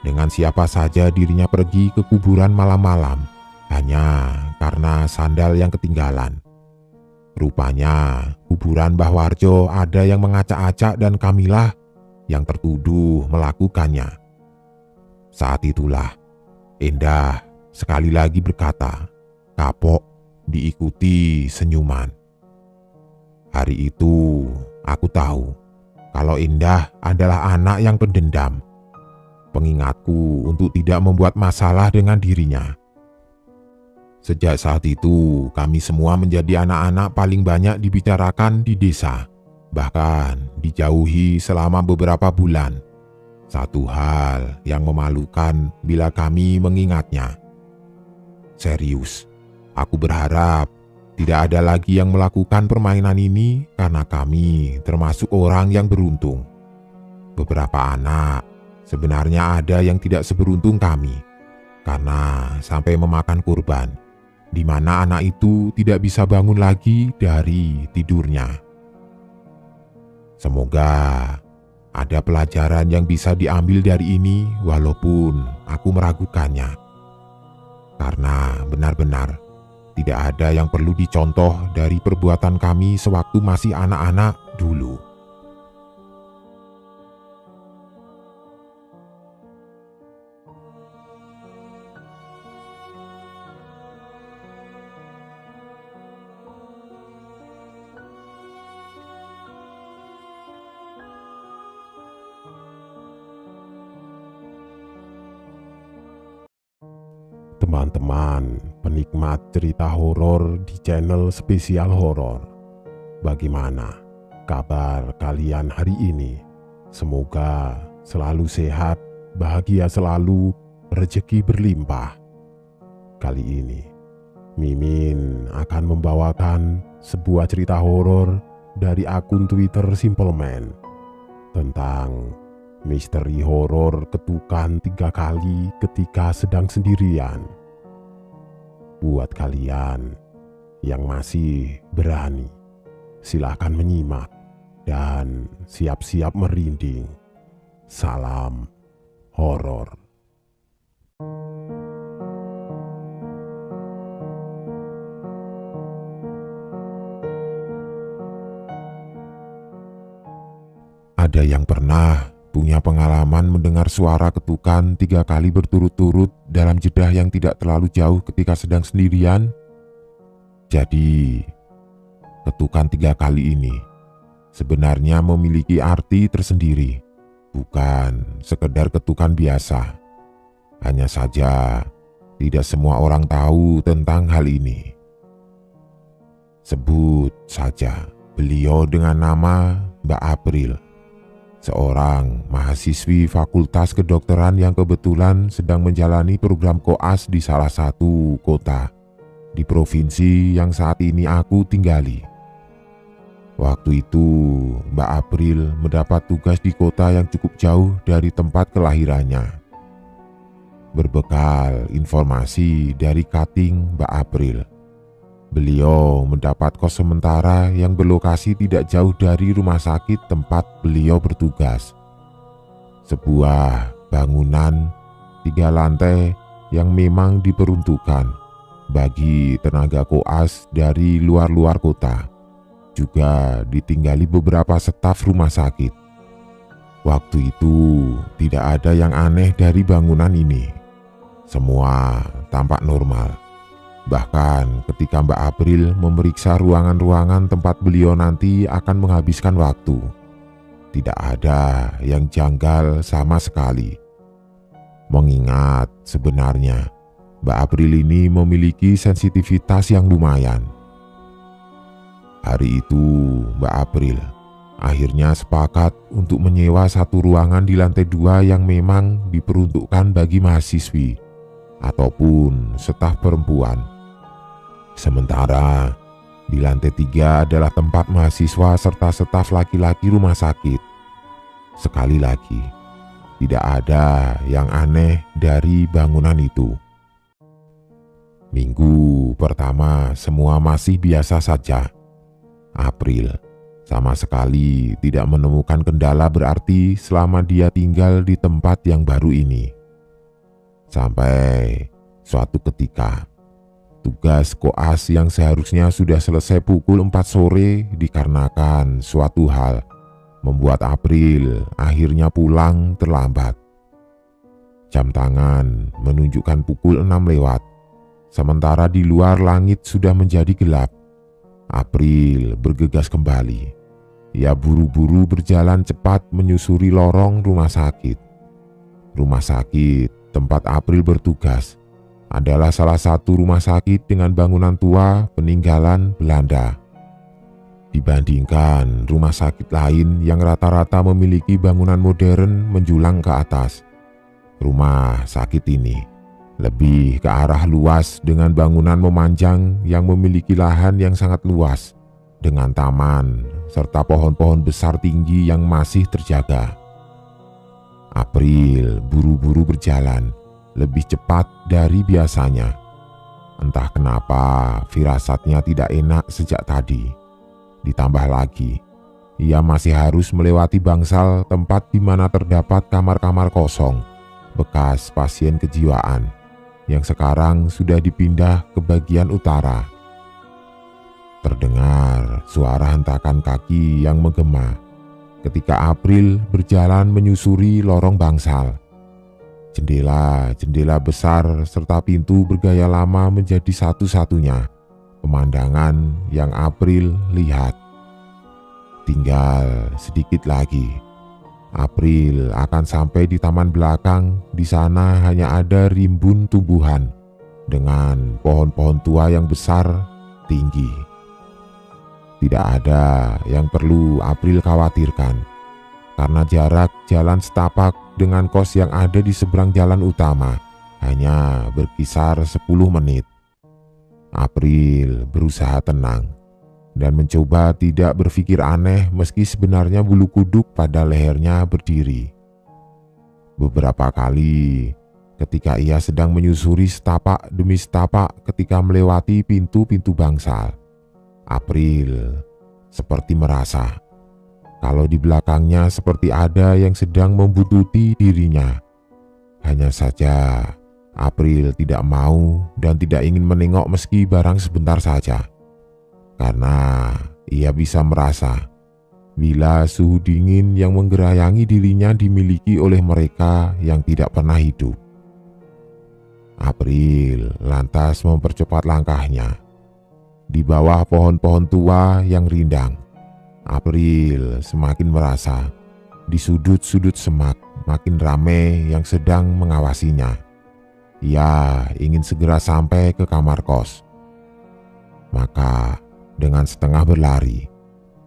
dengan siapa saja dirinya pergi ke kuburan malam-malam hanya karena sandal yang ketinggalan. Rupanya kuburan Mbah Warjo ada yang mengacak-acak dan kamilah yang tertuduh melakukannya. Saat itulah Endah sekali lagi berkata, kapok diikuti senyuman. Hari itu aku tahu kalau Endah adalah anak yang pendendam. Pengingatku untuk tidak membuat masalah dengan dirinya. Sejak saat itu, kami semua menjadi anak-anak paling banyak dibicarakan di desa, bahkan dijauhi selama beberapa bulan. Satu hal yang memalukan bila kami mengingatnya. Serius, aku berharap tidak ada lagi yang melakukan permainan ini karena kami termasuk orang yang beruntung. Beberapa anak sebenarnya ada yang tidak seberuntung kami, karena sampai memakan kurban, di mana anak itu tidak bisa bangun lagi dari tidurnya. Semoga ada pelajaran yang bisa diambil dari ini walaupun aku meragukannya. Karena benar-benar tidak ada yang perlu dicontoh dari perbuatan kami sewaktu masih anak-anak dulu. Teman-teman penikmat cerita horor di channel Spesial Horor, bagaimana kabar kalian hari ini? Semoga selalu sehat, bahagia selalu, rezeki berlimpah. Kali ini Mimin akan membawakan sebuah cerita horor dari akun Twitter Simpleman tentang misteri horor ketukan 3 kali ketika sedang sendirian. Buat kalian yang masih berani, silakan menyimak dan siap-siap merinding. Salam horor. Ada yang pernah punya pengalaman mendengar suara ketukan 3 kali berturut-turut dalam jeda yang tidak terlalu jauh ketika sedang sendirian? Jadi, ketukan 3 kali ini sebenarnya memiliki arti tersendiri, bukan sekedar ketukan biasa. Hanya saja, Tidak semua orang tahu tentang hal ini. Sebut saja beliau dengan nama Mbak April, seorang mahasiswi Fakultas Kedokteran yang kebetulan sedang menjalani program koas di salah satu kota di provinsi yang saat ini aku tinggali. Waktu itu Mbak April mendapat tugas di kota yang cukup jauh dari tempat kelahirannya. Berbekal informasi dari cutting Mbak April, beliau mendapat kos sementara yang berlokasi tidak jauh dari rumah sakit tempat beliau bertugas. Sebuah bangunan 3 lantai yang memang diperuntukkan bagi tenaga koas dari luar-luar kota. Juga ditinggali beberapa staf rumah sakit. Waktu itu tidak ada yang aneh dari bangunan ini. Semua tampak normal. Bahkan ketika Mbak April memeriksa ruangan-ruangan tempat beliau nanti akan menghabiskan waktu, tidak ada yang janggal sama sekali. Mengingat sebenarnya Mbak April ini memiliki sensitivitas yang lumayan. Hari itu Mbak April akhirnya sepakat untuk menyewa satu ruangan di lantai 2 yang memang diperuntukkan bagi mahasiswi ataupun staf perempuan. Sementara di lantai 3 adalah tempat mahasiswa serta staf laki-laki rumah sakit. Sekali lagi, tidak ada yang aneh dari bangunan itu. Minggu pertama semua masih biasa saja. April sama sekali tidak menemukan kendala berarti selama dia tinggal di tempat yang baru ini. Sampai suatu ketika, tugas koas yang seharusnya sudah selesai pukul 4 sore dikarenakan suatu hal membuat April akhirnya pulang terlambat. Jam tangan menunjukkan pukul 6 lewat. Sementara di luar langit sudah menjadi gelap. April bergegas kembali. Ia buru-buru berjalan cepat menyusuri lorong rumah sakit. Rumah sakit tempat April bertugas adalah salah satu rumah sakit dengan bangunan tua peninggalan Belanda. Dibandingkan rumah sakit lain yang rata-rata memiliki bangunan modern menjulang ke atas, rumah sakit ini lebih ke arah luas dengan bangunan memanjang yang memiliki lahan yang sangat luas dengan taman serta pohon-pohon besar tinggi yang masih terjaga. April buru-buru berjalan lebih cepat dari biasanya. Entah kenapa firasatnya tidak enak sejak tadi. Ditambah lagi, ia masih harus melewati bangsal tempat di mana terdapat kamar-kamar kosong bekas pasien kejiwaan yang sekarang sudah dipindah ke bagian utara. Terdengar suara hentakan kaki yang menggema ketika April berjalan menyusuri lorong bangsal. Jendela-jendela besar serta pintu bergaya lama menjadi satu-satunya pemandangan yang April lihat. Tinggal sedikit lagi, April akan sampai di taman belakang. Di sana hanya ada rimbun tumbuhan dengan pohon-pohon tua yang besar tinggi. Tidak ada yang perlu April khawatirkan karena jarak jalan setapak dengan kos yang ada di seberang jalan utama hanya berkisar 10 menit. April berusaha tenang dan mencoba tidak berpikir aneh meski sebenarnya bulu kuduk pada lehernya berdiri. Beberapa kali ketika ia sedang menyusuri setapak demi setapak ketika melewati pintu-pintu bangsal, April seperti merasa kalau di belakangnya seperti ada yang sedang membuntuti dirinya. Hanya saja April tidak mau dan tidak ingin menengok meski barang sebentar saja. Karena ia bisa merasa bila suhu dingin yang menggerayangi dirinya dimiliki oleh mereka yang tidak pernah hidup. April lantas mempercepat langkahnya. Di bawah pohon-pohon tua yang rindang, April semakin merasa di sudut-sudut semak makin ramai yang sedang mengawasinya. Ia ingin segera sampai ke kamar kos. Maka dengan setengah berlari,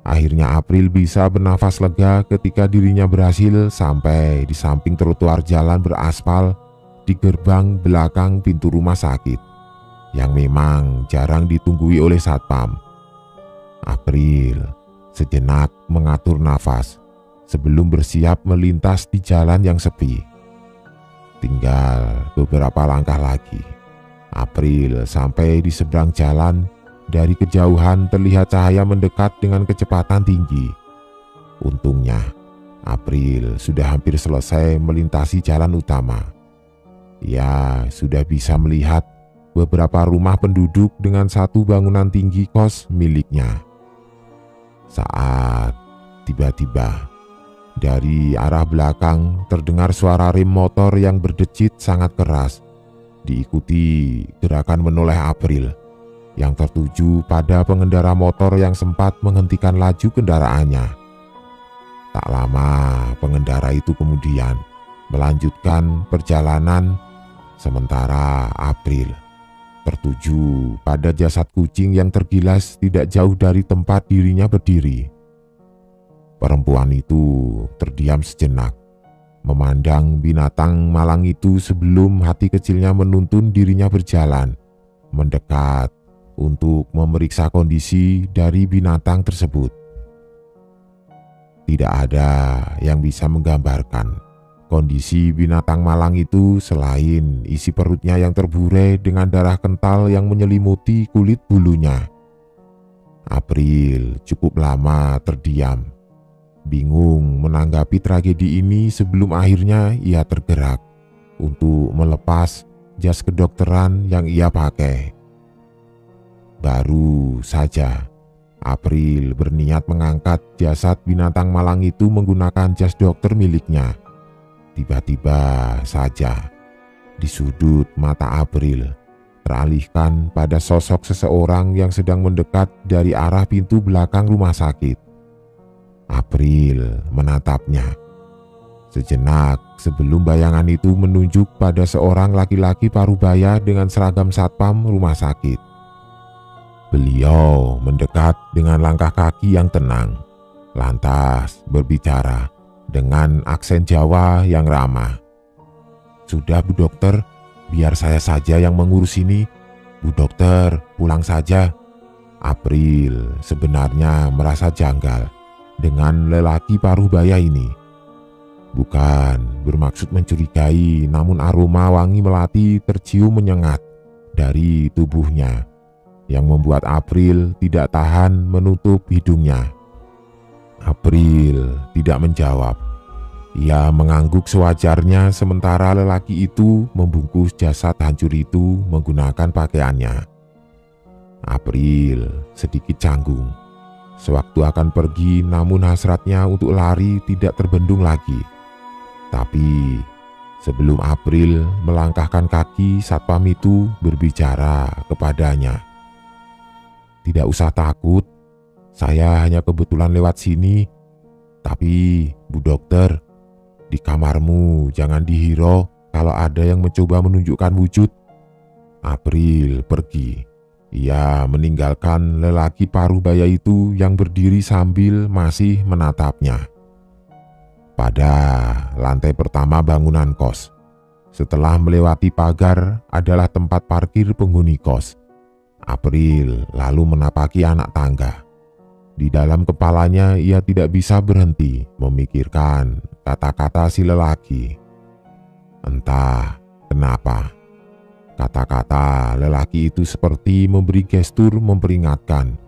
akhirnya April bisa bernafas lega ketika dirinya berhasil sampai di samping trotoar jalan beraspal di gerbang belakang pintu rumah sakit yang memang jarang ditunggui oleh satpam. April sejenak mengatur nafas sebelum bersiap melintas di jalan yang sepi. Tinggal beberapa langkah lagi, April sampai di seberang jalan. Dari kejauhan terlihat cahaya mendekat dengan kecepatan tinggi. Untungnya, April sudah hampir selesai melintasi jalan utama. Ia sudah bisa melihat beberapa rumah penduduk dengan satu bangunan tinggi kos miliknya. Saat tiba-tiba dari arah belakang terdengar suara rem motor yang berdecit sangat keras, diikuti gerakan menoleh April yang tertuju pada pengendara motor yang sempat menghentikan laju kendaraannya. Tak lama pengendara itu kemudian melanjutkan perjalanan, sementara April tertuju pada jasad kucing yang tergilas tidak jauh dari tempat dirinya berdiri. Perempuan itu terdiam sejenak, memandang binatang malang itu sebelum hati kecilnya menuntun dirinya berjalan mendekat untuk memeriksa kondisi dari binatang tersebut. Tidak ada yang bisa menggambarkan kondisi binatang malang itu selain isi perutnya yang terburai dengan darah kental yang menyelimuti kulit bulunya. April cukup lama terdiam, bingung menanggapi tragedi ini sebelum akhirnya ia tergerak untuk melepas jas kedokteran yang ia pakai. Baru saja April berniat mengangkat jasad binatang malang itu menggunakan jas dokter miliknya. Tiba-tiba saja di sudut mata April teralihkan pada sosok seseorang yang sedang mendekat dari arah pintu belakang rumah sakit. April menatapnya sejenak sebelum bayangan itu menunjuk pada seorang laki-laki parubaya dengan seragam satpam rumah sakit. Beliau mendekat dengan langkah kaki yang tenang, lantas berbicara dengan aksen Jawa yang ramah. "Sudah Bu Dokter, biar saya saja yang mengurus ini. Bu Dokter, pulang saja." April sebenarnya merasa janggal dengan lelaki parubaya ini. Bukan bermaksud mencurigai, namun aroma wangi melati tercium menyengat dari tubuhnya yang membuat April tidak tahan menutup hidungnya. April tidak menjawab. Ia mengangguk sewajarnya sementara lelaki itu membungkus jasad hancur itu menggunakan pakaiannya. April sedikit canggung. Sewaktu akan pergi, namun hasratnya untuk lari tidak terbendung lagi. Tapi sebelum April melangkahkan kaki, satpam itu berbicara kepadanya. "Tidak usah takut, saya hanya kebetulan lewat sini. Tapi Bu Dokter, di kamarmu jangan dihirau kalau ada yang mencoba menunjukkan wujud." April pergi. Ia meninggalkan lelaki parubaya itu yang berdiri sambil masih menatapnya. Pada lantai pertama bangunan kos, setelah melewati pagar adalah tempat parkir penghuni kos. April lalu menapaki anak tangga. Di dalam kepalanya ia tidak bisa berhenti memikirkan kata-kata si lelaki. Entah kenapa, kata-kata lelaki itu seperti memberi gestur memperingatkan.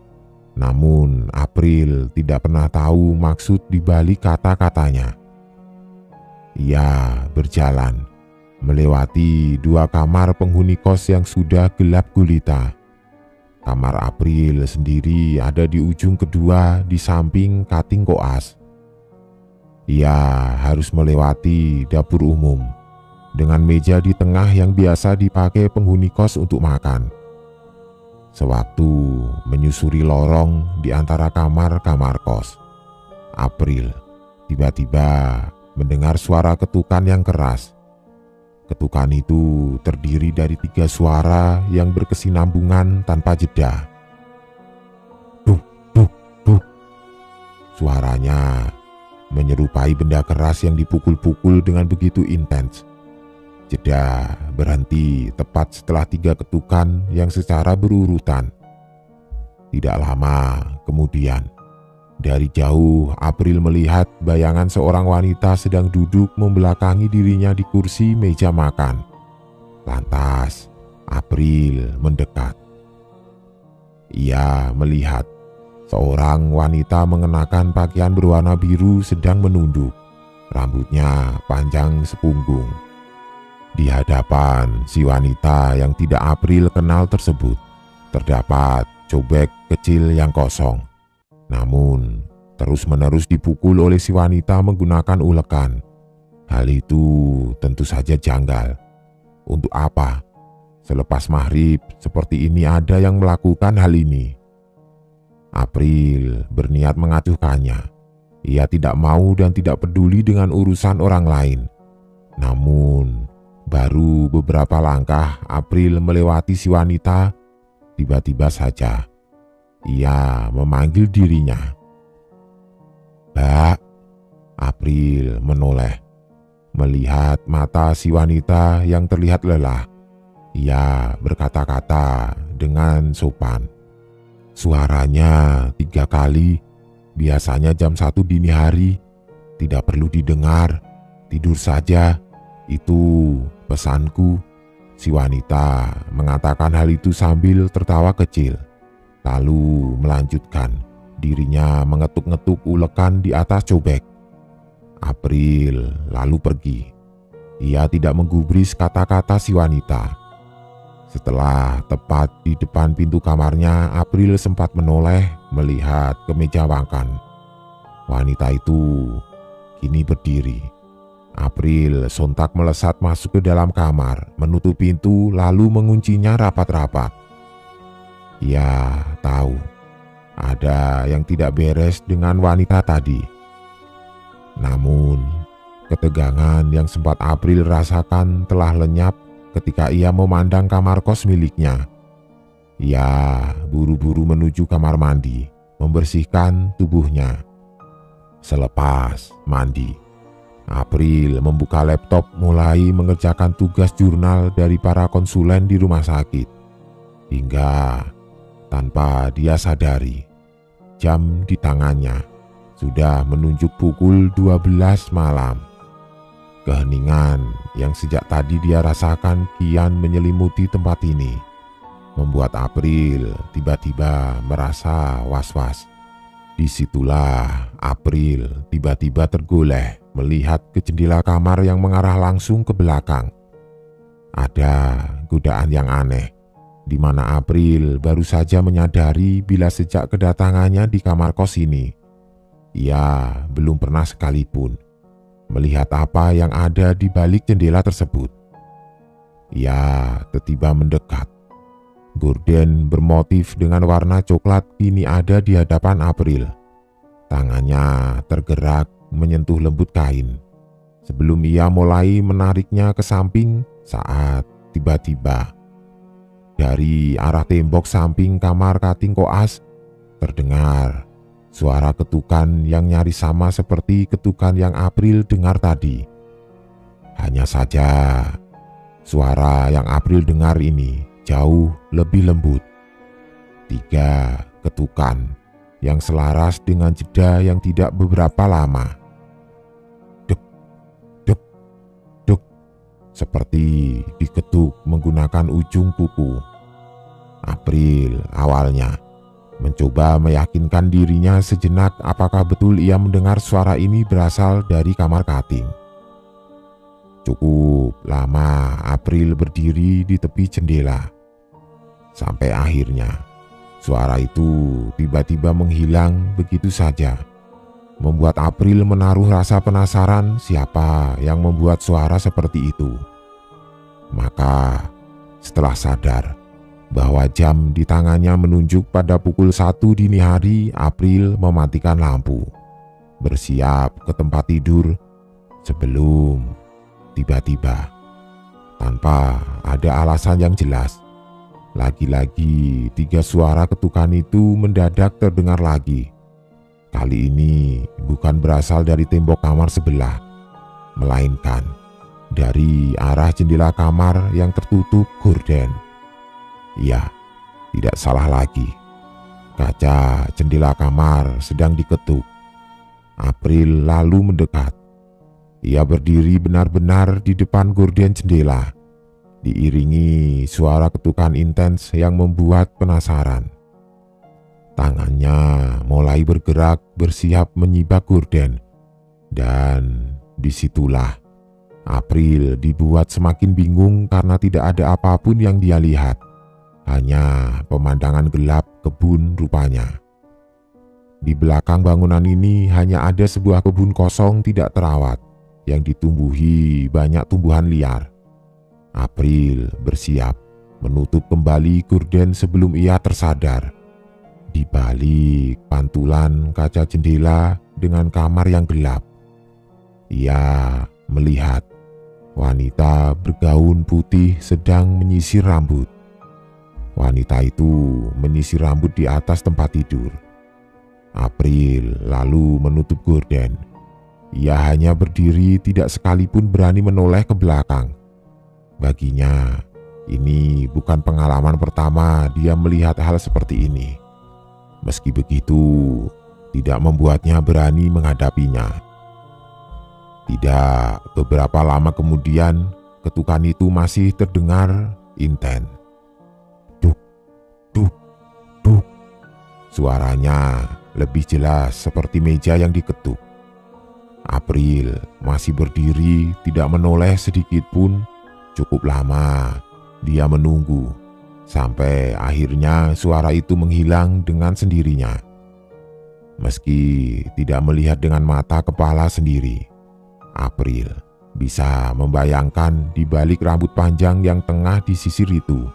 Namun April tidak pernah tahu maksud di balik kata-katanya. Ia berjalan melewati dua kamar penghuni kos yang sudah gelap gulita. Kamar April sendiri ada di ujung kedua di samping kating koas. Ia harus melewati dapur umum dengan meja di tengah yang biasa dipakai penghuni kos untuk makan. Sewaktu menyusuri lorong di antara kamar-kamar kos, April tiba-tiba mendengar suara ketukan yang keras. Ketukan itu terdiri dari 3 suara yang berkesinambungan tanpa jeda. Duk, duk, duk. Suaranya menyerupai benda keras yang dipukul-pukul dengan begitu intens. Jeda berhenti tepat setelah 3 ketukan yang secara berurutan. Tidak lama kemudian, dari jauh April melihat bayangan seorang wanita sedang duduk membelakangi dirinya di kursi meja makan. Lantas April mendekat. Ia melihat seorang wanita mengenakan pakaian berwarna biru sedang menunduk. Rambutnya panjang sepunggung. Di hadapan si wanita yang tidak April kenal tersebut, terdapat cobek kecil yang kosong. Namun, terus-menerus dipukul oleh si wanita menggunakan ulekan. Hal itu tentu saja janggal. Untuk apa? Selepas maghrib seperti ini ada yang melakukan hal ini. April berniat mengacuhkannya. Ia tidak mau dan tidak peduli dengan urusan orang lain. Namun, baru beberapa langkah April melewati si wanita, tiba-tiba saja ia memanggil dirinya. "Mbak." April menoleh. Melihat mata si wanita yang terlihat lelah, ia berkata-kata dengan sopan. Suaranya 3 kali, biasanya jam 1 dini hari. Tidak perlu didengar, tidur saja. Itu pesanku. Si wanita mengatakan hal itu sambil tertawa kecil. Lalu melanjutkan, dirinya mengetuk-ngetuk ulekan di atas cobek. April lalu pergi. Ia tidak menggubris kata-kata si wanita. Setelah tepat di depan pintu kamarnya, April sempat menoleh melihat ke meja makan. Wanita itu kini berdiri. April sontak melesat masuk ke dalam kamar, menutup pintu lalu menguncinya rapat-rapat. Ia tahu ada yang tidak beres dengan wanita tadi. Namun, ketegangan yang sempat April rasakan telah lenyap ketika ia memandang kamar kos miliknya. Ia buru-buru menuju kamar mandi, membersihkan tubuhnya. Selepas mandi, April membuka laptop mulai mengerjakan tugas jurnal dari para konsulen di rumah sakit. Hingga tanpa dia sadari, jam di tangannya sudah menunjuk pukul 12 malam. Keheningan yang sejak tadi dia rasakan kian menyelimuti tempat ini, membuat April tiba-tiba merasa was-was. Disitulah April tiba-tiba tergoleh melihat ke jendela kamar yang mengarah langsung ke belakang. Ada godaan yang aneh, di mana April baru saja menyadari bila sejak kedatangannya di kamar kos ini, ia belum pernah sekalipun melihat apa yang ada di balik jendela tersebut. Ia tiba-tiba mendekat. Gorden bermotif dengan warna coklat kini ada di hadapan April. Tangannya tergerak menyentuh lembut kain sebelum ia mulai menariknya ke samping saat tiba-tiba dari arah tembok samping kamar kating koas terdengar suara ketukan yang nyaris sama seperti ketukan yang April dengar tadi. Hanya saja suara yang April dengar ini jauh lebih lembut. 3 ketukan yang selaras dengan jeda yang tidak beberapa lama. Dek, dek, dek, seperti diketuk menggunakan ujung kuku. April awalnya mencoba meyakinkan dirinya sejenak apakah betul ia mendengar suara ini berasal dari kamar kating. Cukup lama April berdiri di tepi jendela. Sampai akhirnya suara itu tiba-tiba menghilang begitu saja, membuat April menaruh rasa penasaran siapa yang membuat suara seperti itu. Maka setelah sadar bahwa jam di tangannya menunjuk pada pukul 1 dini hari, April mematikan lampu, bersiap ke tempat tidur sebelum tiba-tiba tanpa ada alasan yang jelas. Lagi-lagi 3 suara ketukan itu mendadak terdengar lagi. Kali ini bukan berasal dari tembok kamar sebelah, melainkan dari arah jendela kamar yang tertutup gorden. Ya, tidak salah lagi. Kaca jendela kamar sedang diketuk. April lalu mendekat. Ia berdiri benar-benar di depan gorden jendela, diiringi suara ketukan intens yang membuat penasaran. Tangannya mulai bergerak bersiap menyibak gorden, dan disitulah April dibuat semakin bingung karena tidak ada apapun yang dia lihat, hanya pemandangan gelap kebun rupanya. Di belakang bangunan ini hanya ada sebuah kebun kosong tidak terawat yang ditumbuhi banyak tumbuhan liar. April bersiap menutup kembali gorden sebelum ia tersadar. Di balik pantulan kaca jendela dengan kamar yang gelap, ia melihat wanita bergaun putih sedang menyisir rambut. Wanita itu menyisir rambut di atas tempat tidur. April lalu menutup gorden. Ia hanya berdiri, tidak sekalipun berani menoleh ke belakang. Baginya, ini bukan pengalaman pertama dia melihat hal seperti ini. Meski begitu, tidak membuatnya berani menghadapinya. Tidak beberapa lama kemudian, ketukan itu masih terdengar intens. Duk, duk, duk. Suaranya lebih jelas seperti meja yang diketuk. April masih berdiri, tidak menoleh sedikit pun. Cukup lama dia menunggu, sampai akhirnya suara itu menghilang dengan sendirinya. Meski tidak melihat dengan mata kepala sendiri, April bisa membayangkan di balik rambut panjang yang tengah disisir itu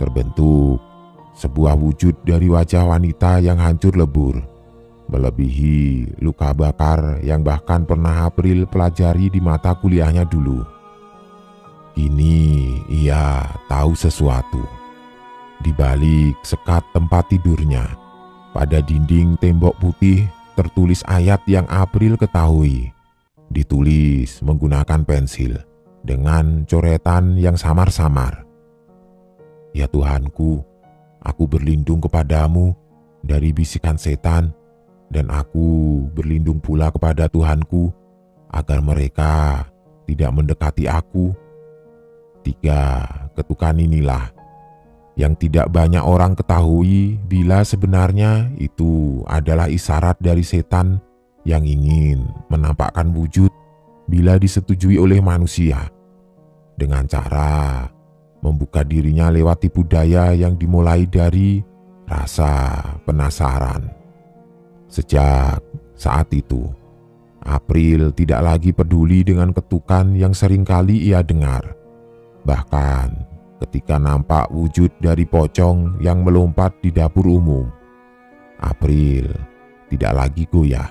terbentuk sebuah wujud dari wajah wanita yang hancur lebur, melebihi luka bakar yang bahkan pernah April pelajari di mata kuliahnya dulu. Kini ia tahu sesuatu. Di balik sekat tempat tidurnya, pada dinding tembok putih tertulis ayat yang April ketahui. Ditulis menggunakan pensil dengan coretan yang samar-samar. Ya Tuhanku, aku berlindung kepadamu dari bisikan setan, dan aku berlindung pula kepada Tuhanku agar mereka tidak mendekati aku. 3 ketukan inilah yang tidak banyak orang ketahui, bila sebenarnya itu adalah isyarat dari setan yang ingin menampakkan wujud bila disetujui oleh manusia, dengan cara membuka dirinya lewat tipu daya yang dimulai dari rasa penasaran. Sejak saat itu, April tidak lagi peduli dengan ketukan yang seringkali ia dengar. Bahkan ketika nampak wujud dari pocong yang melompat di dapur umum, April tidak lagi goyah.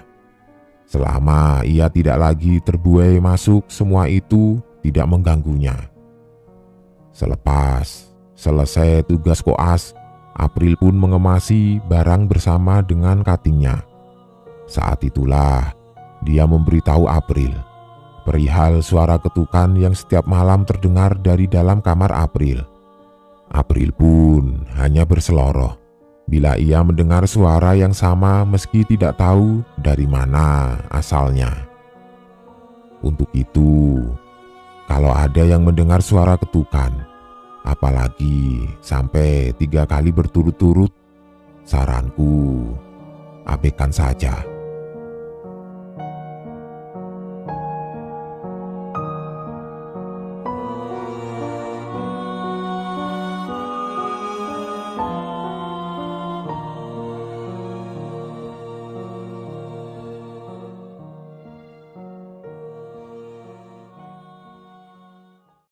Selama ia tidak lagi terbuai masuk, semua itu tidak mengganggunya. Selepas selesai tugas koas, April pun mengemasi barang bersama dengan katingnya. Saat itulah dia memberitahu April perihal suara ketukan yang setiap malam terdengar dari dalam kamar April. April pun hanya berseloroh bila ia mendengar suara yang sama meski tidak tahu dari mana asalnya. Untuk itu, kalau ada yang mendengar suara ketukan, apalagi sampai 3 kali berturut-turut, saranku abaikan saja.